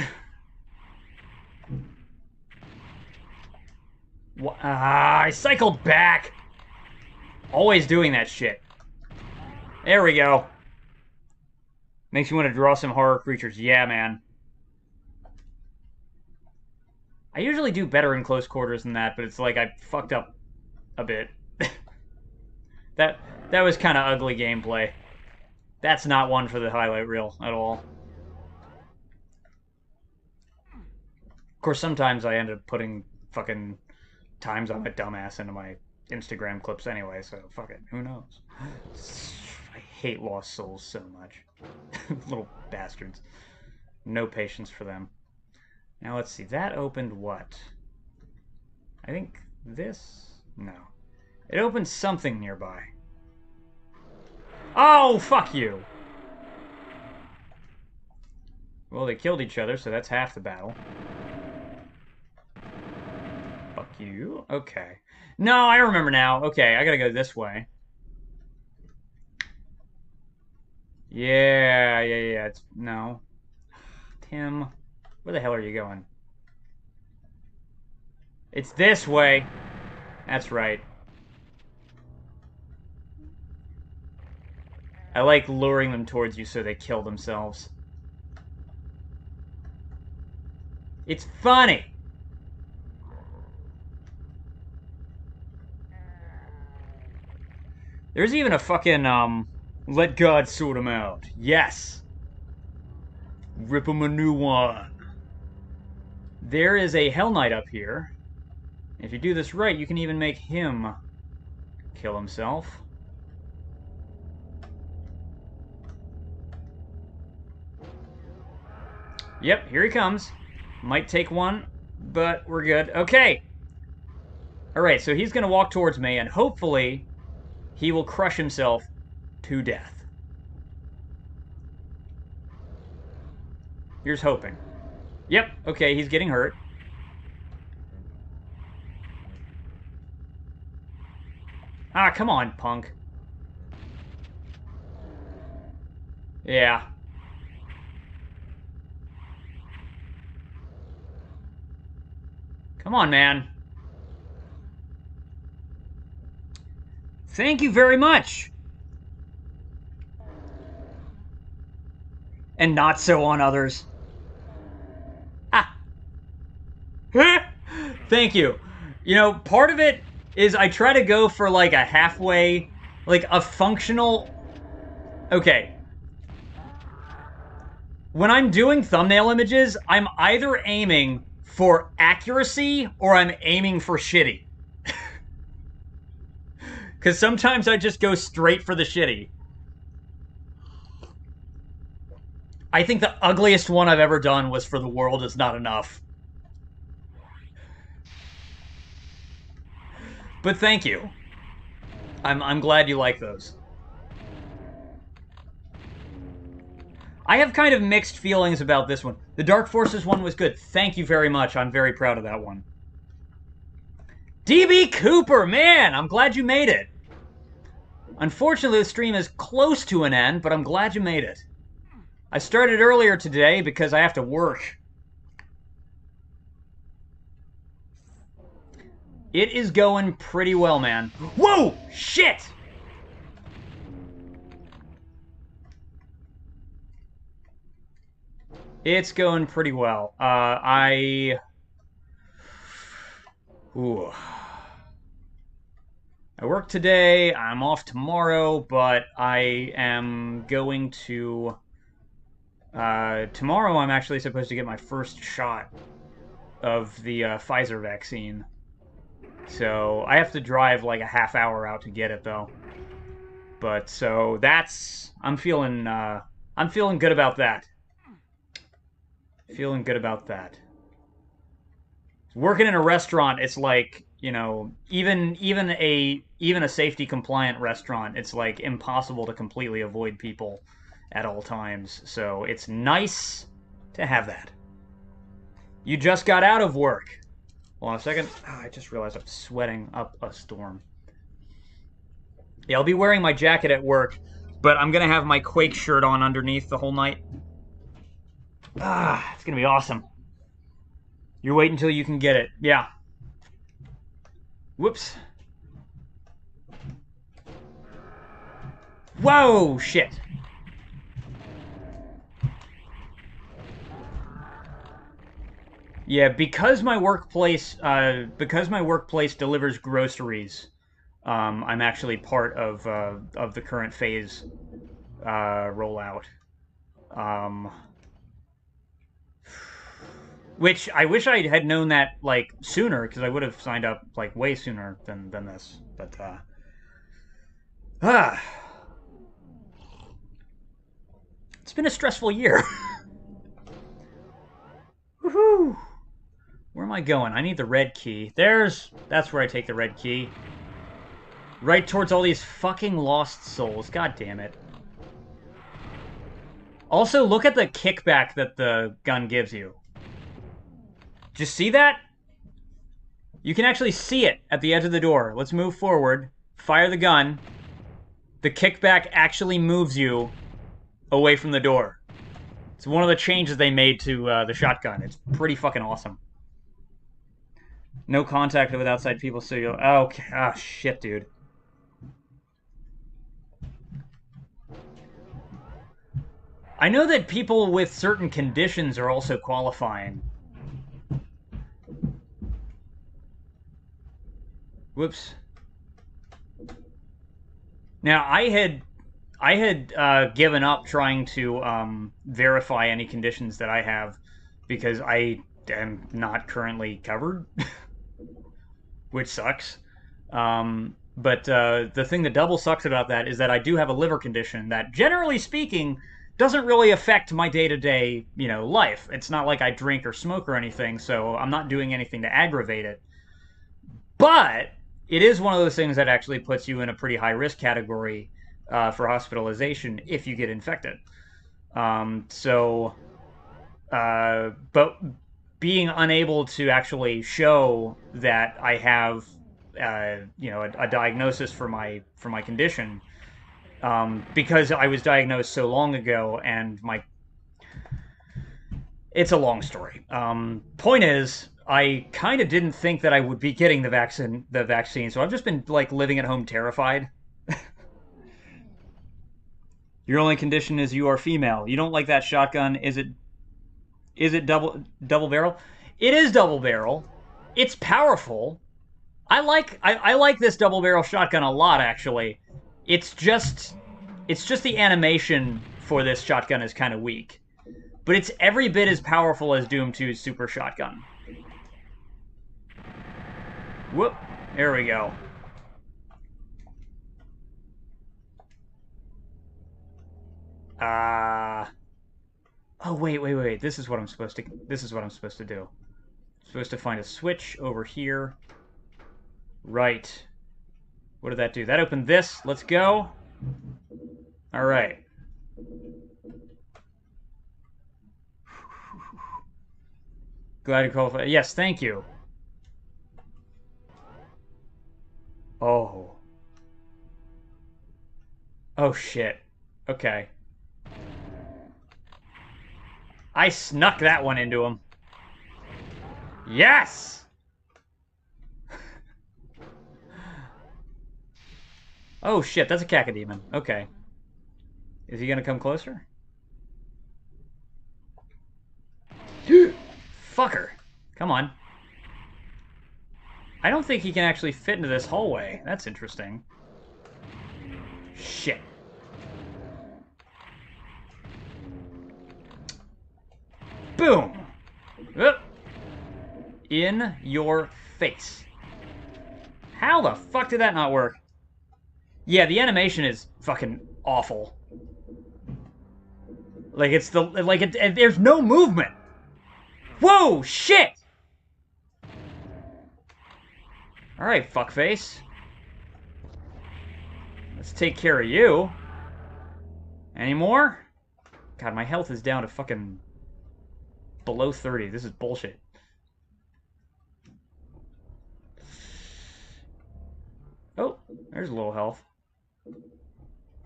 I cycled back. Always doing that shit. There we go. Makes you want to draw some horror creatures. Yeah, man. I usually do better in close quarters than that, but it's like I fucked up a bit. that was kind of ugly gameplay. That's not one for the highlight reel at all. Of course, sometimes I end up putting fucking times on my dumbass into my Instagram clips anyway, so fuck it. Who knows? I hate Lost Souls so much. Little bastards. No patience for them. Now let's see. That opened what? I think this... No. It opens something nearby. Oh, fuck you! Well, they killed each other, so that's half the battle. Fuck you. Okay. No, I remember now. Okay, I gotta go this way. Yeah. It's... No. Tim, where the hell are you going? It's this way. That's right. I like luring them towards you so they kill themselves. It's funny. There's even a fucking, let God sort him out. Yes. Rip him a new one. There is a Hell Knight up here. If you do this right, you can even make him kill himself. Yep, here he comes. Might take one, but we're good. Okay. Alright, so he's going to walk towards me, and hopefully he will crush himself to death. Here's hoping. Yep, okay, he's getting hurt. Ah, come on, punk. Yeah. Come on, man. Thank you very much. And not so on others. Ah. Thank you. You know, part of it is I try to go for like a halfway, like a functional... Okay. When I'm doing thumbnail images, I'm either aiming for accuracy or I'm aiming for shitty. Because sometimes I just go straight for the shitty. I think the ugliest one I've ever done was for The World Is Not Enough. But thank you. I'm glad you like those. I have kind of mixed feelings about this one. The Dark Forces one was good. Thank you very much. I'm very proud of that one. DB Cooper, man, I'm glad you made it. Unfortunately, the stream is close to an end, but I'm glad you made it. I started earlier today because I have to work. It is going pretty well, man. Whoa! Shit! It's going pretty well. Ooh. I work today, I'm off tomorrow, but I am going to... tomorrow I'm actually supposed to get my first shot of the Pfizer vaccine. So I have to drive like a half hour out to get it, though. But, so that's... I'm feeling good about that. Feeling good about that. Working in a restaurant, it's like, you know, even a safety compliant restaurant, it's like impossible to completely avoid people at all times. So it's nice to have that. You just got out of work. Hold on a second. Oh, I just realized I'm sweating up a storm. Yeah, I'll be wearing my jacket at work, but I'm gonna have my Quake shirt on underneath the whole night. Ah, it's gonna be awesome. You wait until you can get it. Yeah. Whoops. Whoa, shit. Yeah, because my workplace delivers groceries, I'm actually part of the current phase rollout. Which I wish I had known that like sooner, because I would have signed up like way sooner than this. But it's been a stressful year. Woohoo! Where am am I going? I need the red key. That's where I take the red key. Right towards all these fucking lost souls. God damn it. Also, look at the kickback that the gun gives you. Did you see that? You can actually see it at the edge of the door. Let's move forward. Fire the gun. The kickback actually moves you away from the door. It's one of the changes they made to the shotgun. It's pretty fucking awesome. No contact with outside people, so you'll... Oh, okay. Oh, shit, dude. I know that people with certain conditions are also qualifying. Whoops. Now, I had given up trying to verify any conditions that I have because I am not currently covered, which sucks. But the thing that double sucks about that is that I do have a liver condition that, generally speaking, doesn't really affect my day-to-day, life. It's not like I drink or smoke or anything, so I'm not doing anything to aggravate it. But it is one of those things that actually puts you in a pretty high-risk category for hospitalization if you get infected. But being unable to actually show that I have, a diagnosis for my condition, because I was diagnosed so long ago, and it's a long story. Point is, I kind of didn't think that I would be getting the vaccine, so I've just been living at home terrified. Your only condition is you are female. You don't like that shotgun. Is it double barrel? It is double barrel. It's powerful. I like this double barrel shotgun a lot, actually. It's just the animation for this shotgun is kind of weak. But it's every bit as powerful as Doom 2's super shotgun. Whoop. There we go. Oh, wait. This is what I'm supposed to do. I'm supposed to find a switch over here. Right. What did that do? That opened this. Let's go. All right. Glad you qualified. Yes, thank you. Oh. Oh, shit. Okay. I snuck that one into him. Yes! Oh, shit, that's a cacodemon. Okay. Is he gonna come closer? Fucker. Come on. I don't think he can actually fit into this hallway. That's interesting. Shit. Boom! In your face. How the fuck did that not work? Yeah, the animation is fucking awful. There's no movement. Whoa, shit! Alright, fuckface. Let's take care of you. Any more? God, my health is down to fucking below 30. This is bullshit. Oh, there's a little health.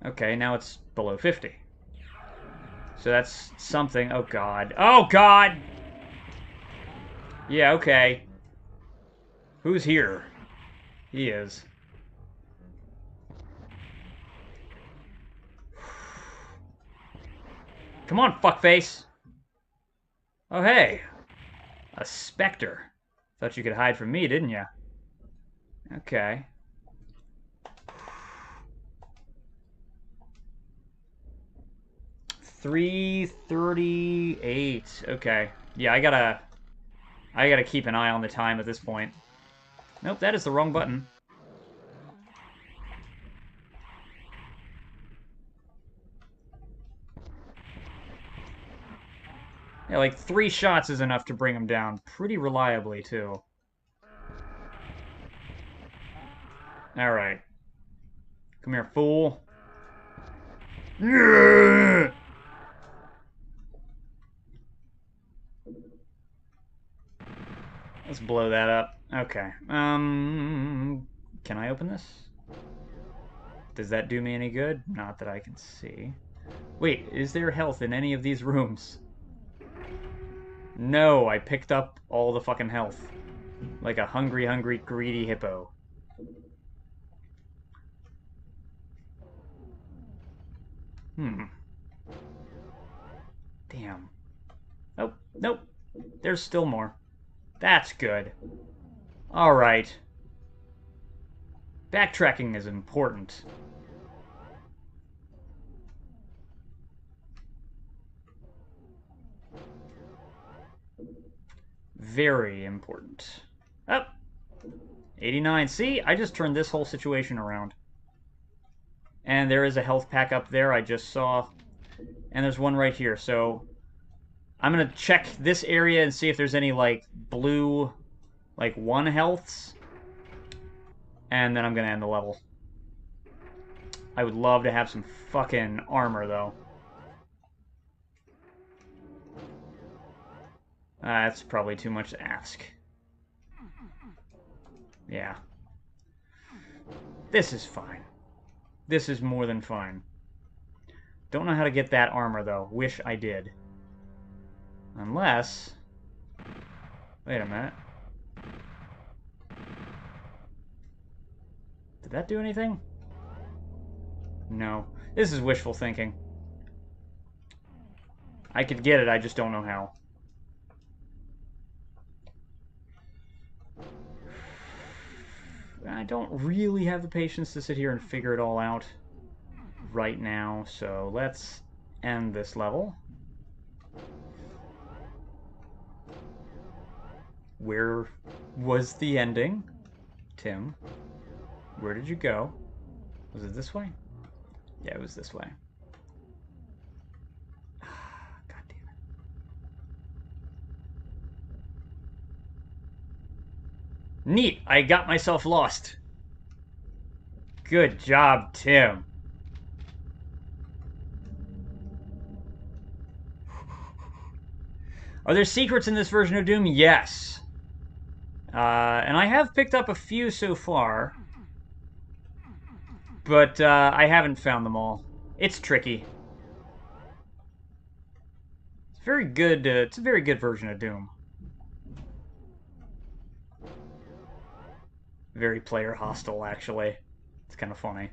Okay, now it's below 50. So that's something. Oh, God. Oh, God! Yeah, okay. Who's here? He is. Come on, fuckface! Oh, hey. A specter. Thought you could hide from me, didn't you? Okay. $3:38. Okay. Yeah, I gotta keep an eye on the time at this point. Nope, that is the wrong button. Yeah, like 3 shots is enough to bring him down pretty reliably, too. Alright. Come here, fool. Yeah! Let's blow that up. Okay. Can I open this? Does that do me any good? Not that I can see. Wait, is there health in any of these rooms? No, I picked up all the fucking health. Like a hungry, hungry, greedy hippo. Damn. Oh, nope. There's still more. That's good. Alright. Backtracking is important. Very important. Oh! 89. See? I just turned this whole situation around. And there is a health pack up there I just saw. And there's one right here, so... I'm gonna check this area and see if there's any, like, blue, like, 1 healths. And then I'm gonna end the level. I would love to have some fucking armor, though. That's probably too much to ask. Yeah. This is fine. This is more than fine. Don't know how to get that armor, though. Wish I did. Unless... Wait a minute. Did that do anything? No. This is wishful thinking. I could get it, I just don't know how. I don't really have the patience to sit here and figure it all out right now, so let's end this level. Where was the ending? Tim, where did you go? Was it this way? Yeah, it was this way. God damn it. Neat, I got myself lost. Good job, Tim. Are there secrets in this version of Doom? Yes. And I have picked up a few so far. But I haven't found them all. It's tricky. It's very good. It's a very good version of Doom. Very player hostile, actually. It's kind of funny.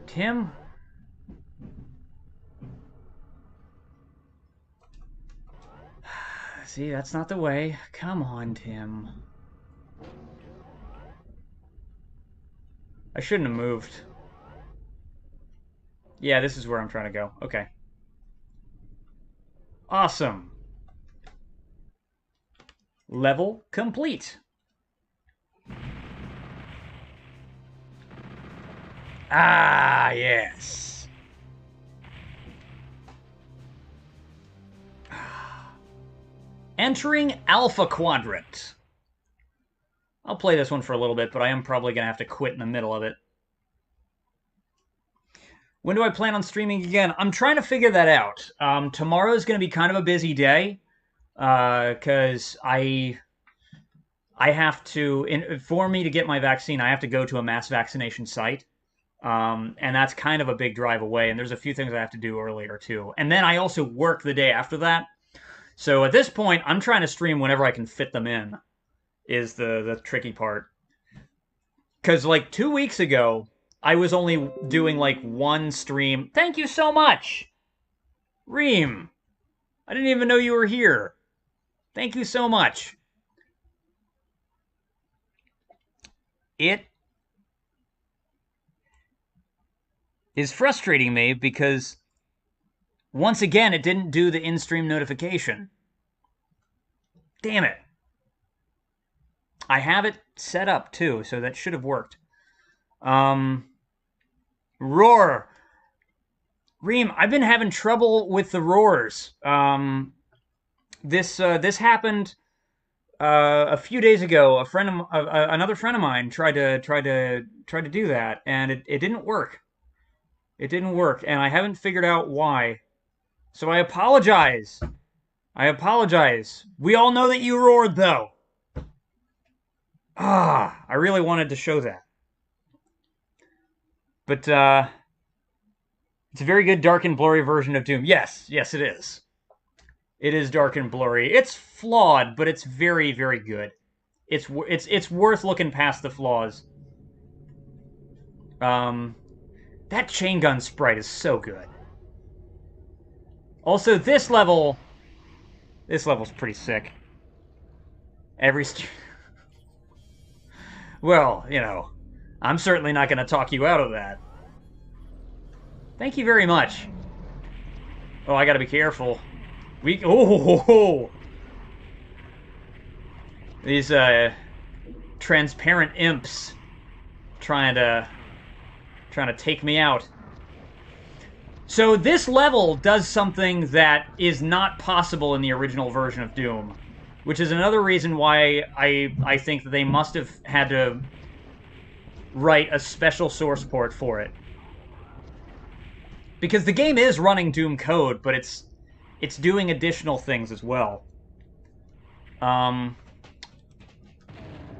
Tim? See, that's not the way. Come on, Tim. I shouldn't have moved. Yeah, this is where I'm trying to go. Okay. Awesome. Level complete. Ah, yes. Entering Alpha Quadrant. I'll play this one for a little bit, but I am probably going to have to quit in the middle of it. When do I plan on streaming again? I'm trying to figure that out. Tomorrow's going to be kind of a busy day, because I have to, for me to get my vaccine, I have to go to a mass vaccination site. And that's kind of a big drive away, and there's a few things I have to do earlier, too. And then I also work the day after that. So at this point, I'm trying to stream whenever I can fit them in, is the tricky part. Because, like, 2 weeks ago, I was only doing, like, 1 stream. Thank you so much! Reem! I didn't even know you were here. Thank you so much. It is frustrating me because, once again, it didn't do the in-stream notification. Damn it. I have it set up, too, so that should have worked. Roar. Reem, I've been having trouble with the roars. This happened a few days ago. Another friend of mine tried to do that, and it didn't work. It didn't work, and I haven't figured out why. So I apologize. I apologize. We all know that you roared, though. I really wanted to show that. But, it's a very good dark and blurry version of Doom. Yes, yes, it is. It is dark and blurry. It's flawed, but it's very, very good. It's worth looking past the flaws. That chain gun sprite is so good. Also, this level's pretty sick. Well, you know, I'm certainly not going to talk you out of that. Thank you very much. Oh, I gotta be careful. These, transparent imps trying to take me out. So this level does something that is not possible in the original version of Doom, which is another reason why I think that they must have had to write a special source port for it. Because the game is running Doom code, but it's doing additional things as well.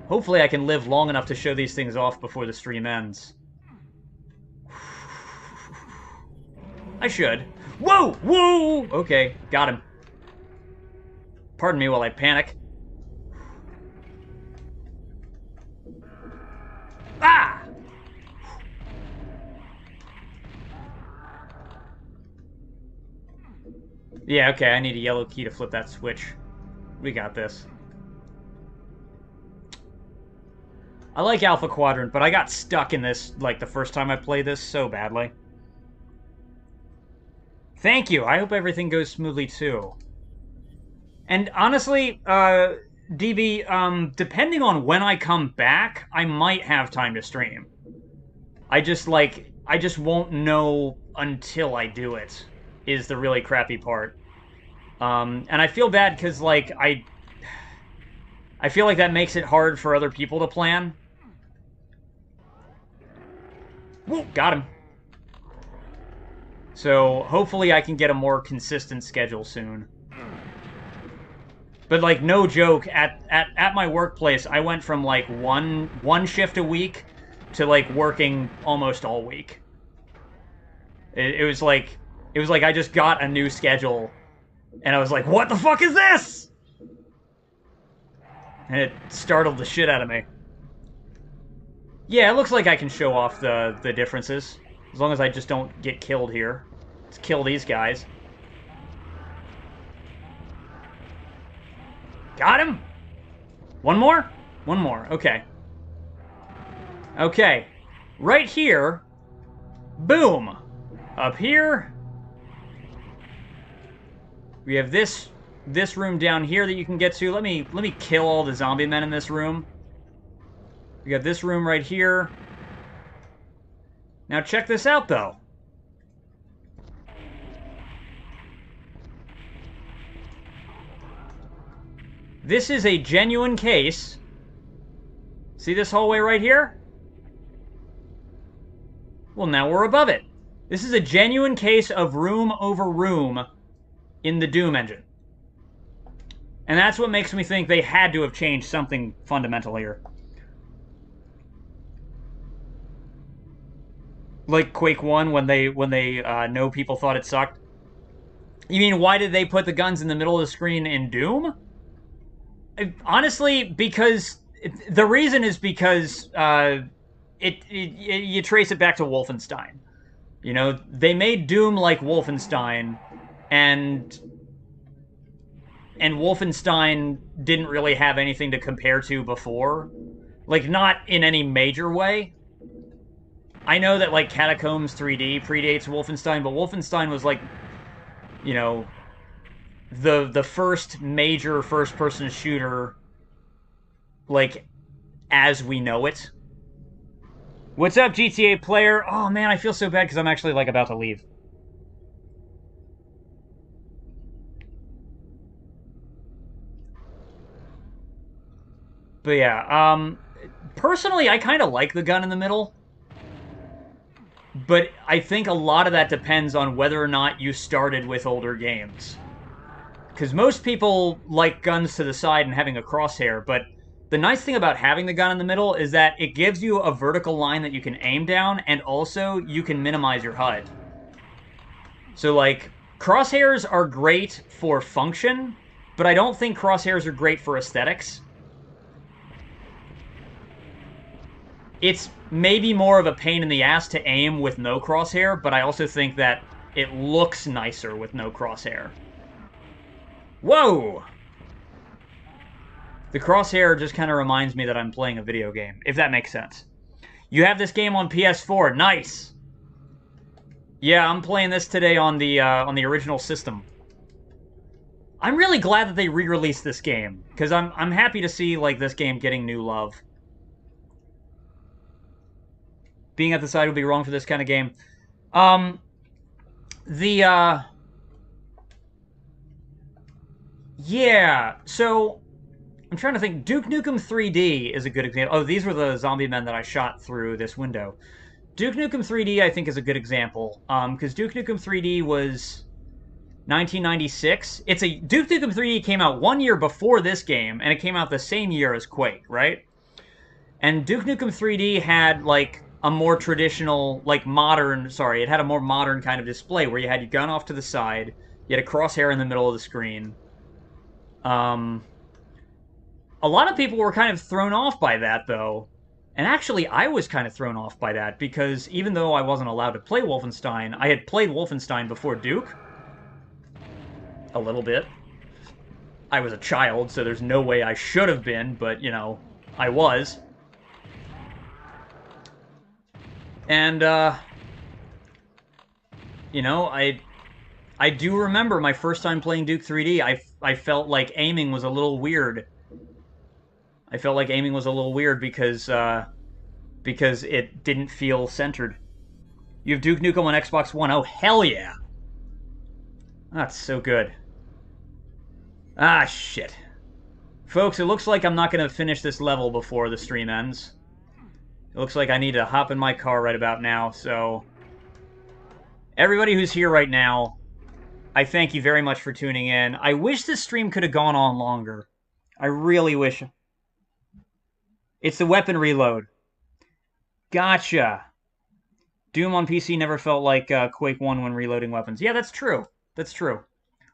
Hopefully I can live long enough to show these things off before the stream ends. I should. Whoa! Whoa! Okay, got him. Pardon me while I panic. Ah! Yeah, okay, I need a yellow key to flip that switch. We got this. I like Alpha Quadrant, but I got stuck in this, like, the first time I played this so badly. Thank you! I hope everything goes smoothly, too. And honestly, DB, depending on when I come back, I might have time to stream. I just won't know until I do it. Is the really crappy part. And I feel bad because, like, I feel like that makes it hard for other people to plan. Woo, got him. So, hopefully I can get a more consistent schedule soon. But, like, no joke, at my workplace, I went from, like, one shift a week to, like, working almost all week. It was like I just got a new schedule, and I was like, what the fuck is this? And it startled the shit out of me. Yeah, it looks like I can show off the differences, as long as I just don't get killed here. Let's kill these guys. Got him! One more? One more, okay. Okay. Right here, boom! Up here, we have this room down here that you can get to. Let me kill all the zombie men in this room. We got this room right here. Now check this out, though. This is a genuine case. See this hallway right here? Well, now we're above it. This is a genuine case of room over room in the Doom engine. And that's what makes me think they had to have changed something fundamental here. Like Quake 1 when they know people thought it sucked. You mean, why did they put the guns in the middle of the screen in Doom? Honestly, because... The reason is because you trace it back to Wolfenstein. You know, they made Doom like Wolfenstein, and Wolfenstein didn't really have anything to compare to before. Like, not in any major way. I know that, like, Catacombs 3D predates Wolfenstein, but Wolfenstein was, like, you know, the first major first-person shooter, like, as we know it. What's up, GTA player? Oh man, I feel so bad because I'm actually like about to leave. But yeah, personally, I kind of like the gun in the middle. But I think a lot of that depends on whether or not you started with older games. Because most people like guns to the side and having a crosshair, but the nice thing about having the gun in the middle is that it gives you a vertical line that you can aim down, and also you can minimize your HUD. So, like, crosshairs are great for function, but I don't think crosshairs are great for aesthetics. It's maybe more of a pain in the ass to aim with no crosshair, but I also think that it looks nicer with no crosshair. Whoa! The crosshair just kind of reminds me that I'm playing a video game, if that makes sense. You have this game on PS4. Nice! Yeah, I'm playing this today on the original system. I'm really glad that they re-released this game, because I'm happy to see, like, this game getting new love. Being at the side would be wrong for this kind of game. Yeah, so I'm trying to think. Duke Nukem 3D is a good example. Oh, these were the zombie men that I shot through this window. Duke Nukem 3D, I think, is a good example. Because Duke Nukem 3D was 1996. Duke Nukem 3D came out 1 year before this game, and it came out the same year as Quake, right? And Duke Nukem 3D had, like, a more traditional, like, it had a more modern kind of display where you had your gun off to the side, you had a crosshair in the middle of the screen. A lot of people were kind of thrown off by that, though. And actually, I was kind of thrown off by that, because even though I wasn't allowed to play Wolfenstein, I had played Wolfenstein before Duke. A little bit. I was a child, so there's no way I should have been, but, you know, I was. And, you know, I do remember my first time playing Duke 3D. I felt like aiming was a little weird. I felt like aiming was a little weird because it didn't feel centered. You have Duke Nukem on Xbox One. Oh, hell yeah. That's so good. Ah, shit. Folks, it looks like I'm not going to finish this level before the stream ends. It looks like I need to hop in my car right about now, so... Everybody who's here right now, I thank you very much for tuning in. I wish this stream could have gone on longer. I really wish. It's the weapon reload. Gotcha. Doom on PC never felt like Quake 1 when reloading weapons. Yeah, that's true. That's true.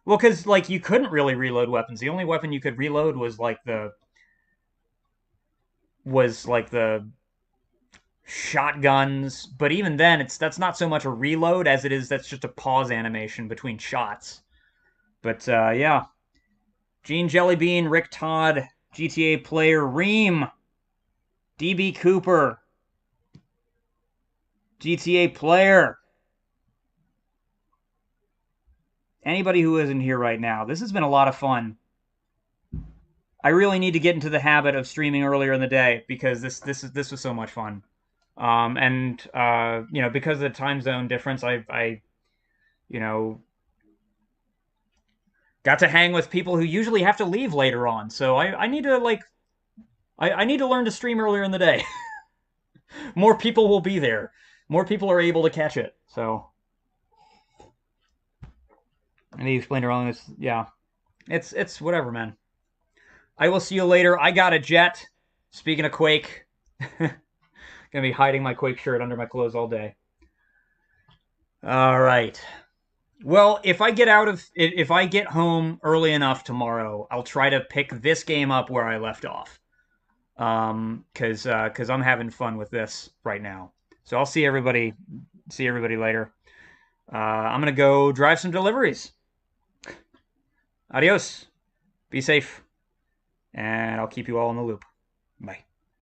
Well, because, like, you couldn't really reload weapons. The only weapon you could reload was, like, the shotguns, but even then, that's not so much a reload as it is that's just a pause animation between shots. But yeah, Gene Jellybean, Rick Todd, GTA player Reem, DB Cooper, GTA player. Anybody who isn't here right now, this has been a lot of fun. I really need to get into the habit of streaming earlier in the day because this was so much fun. And you know, because of the time zone difference, I you know, got to hang with people who usually have to leave later on. So I need to, like, I need to learn to stream earlier in the day. More people will be there. More people are able to catch it. So I need to explain it wrong. Yeah, it's whatever, man. I will see you later. I got a jet. Speaking of Quake, gonna be hiding my Quake shirt under my clothes all day. All right. Well, if I get home early enough tomorrow, I'll try to pick this game up where I left off. Because I'm having fun with this right now. So I'll see everybody later. I'm gonna go drive some deliveries. Adios. Be safe. And I'll keep you all in the loop. Bye.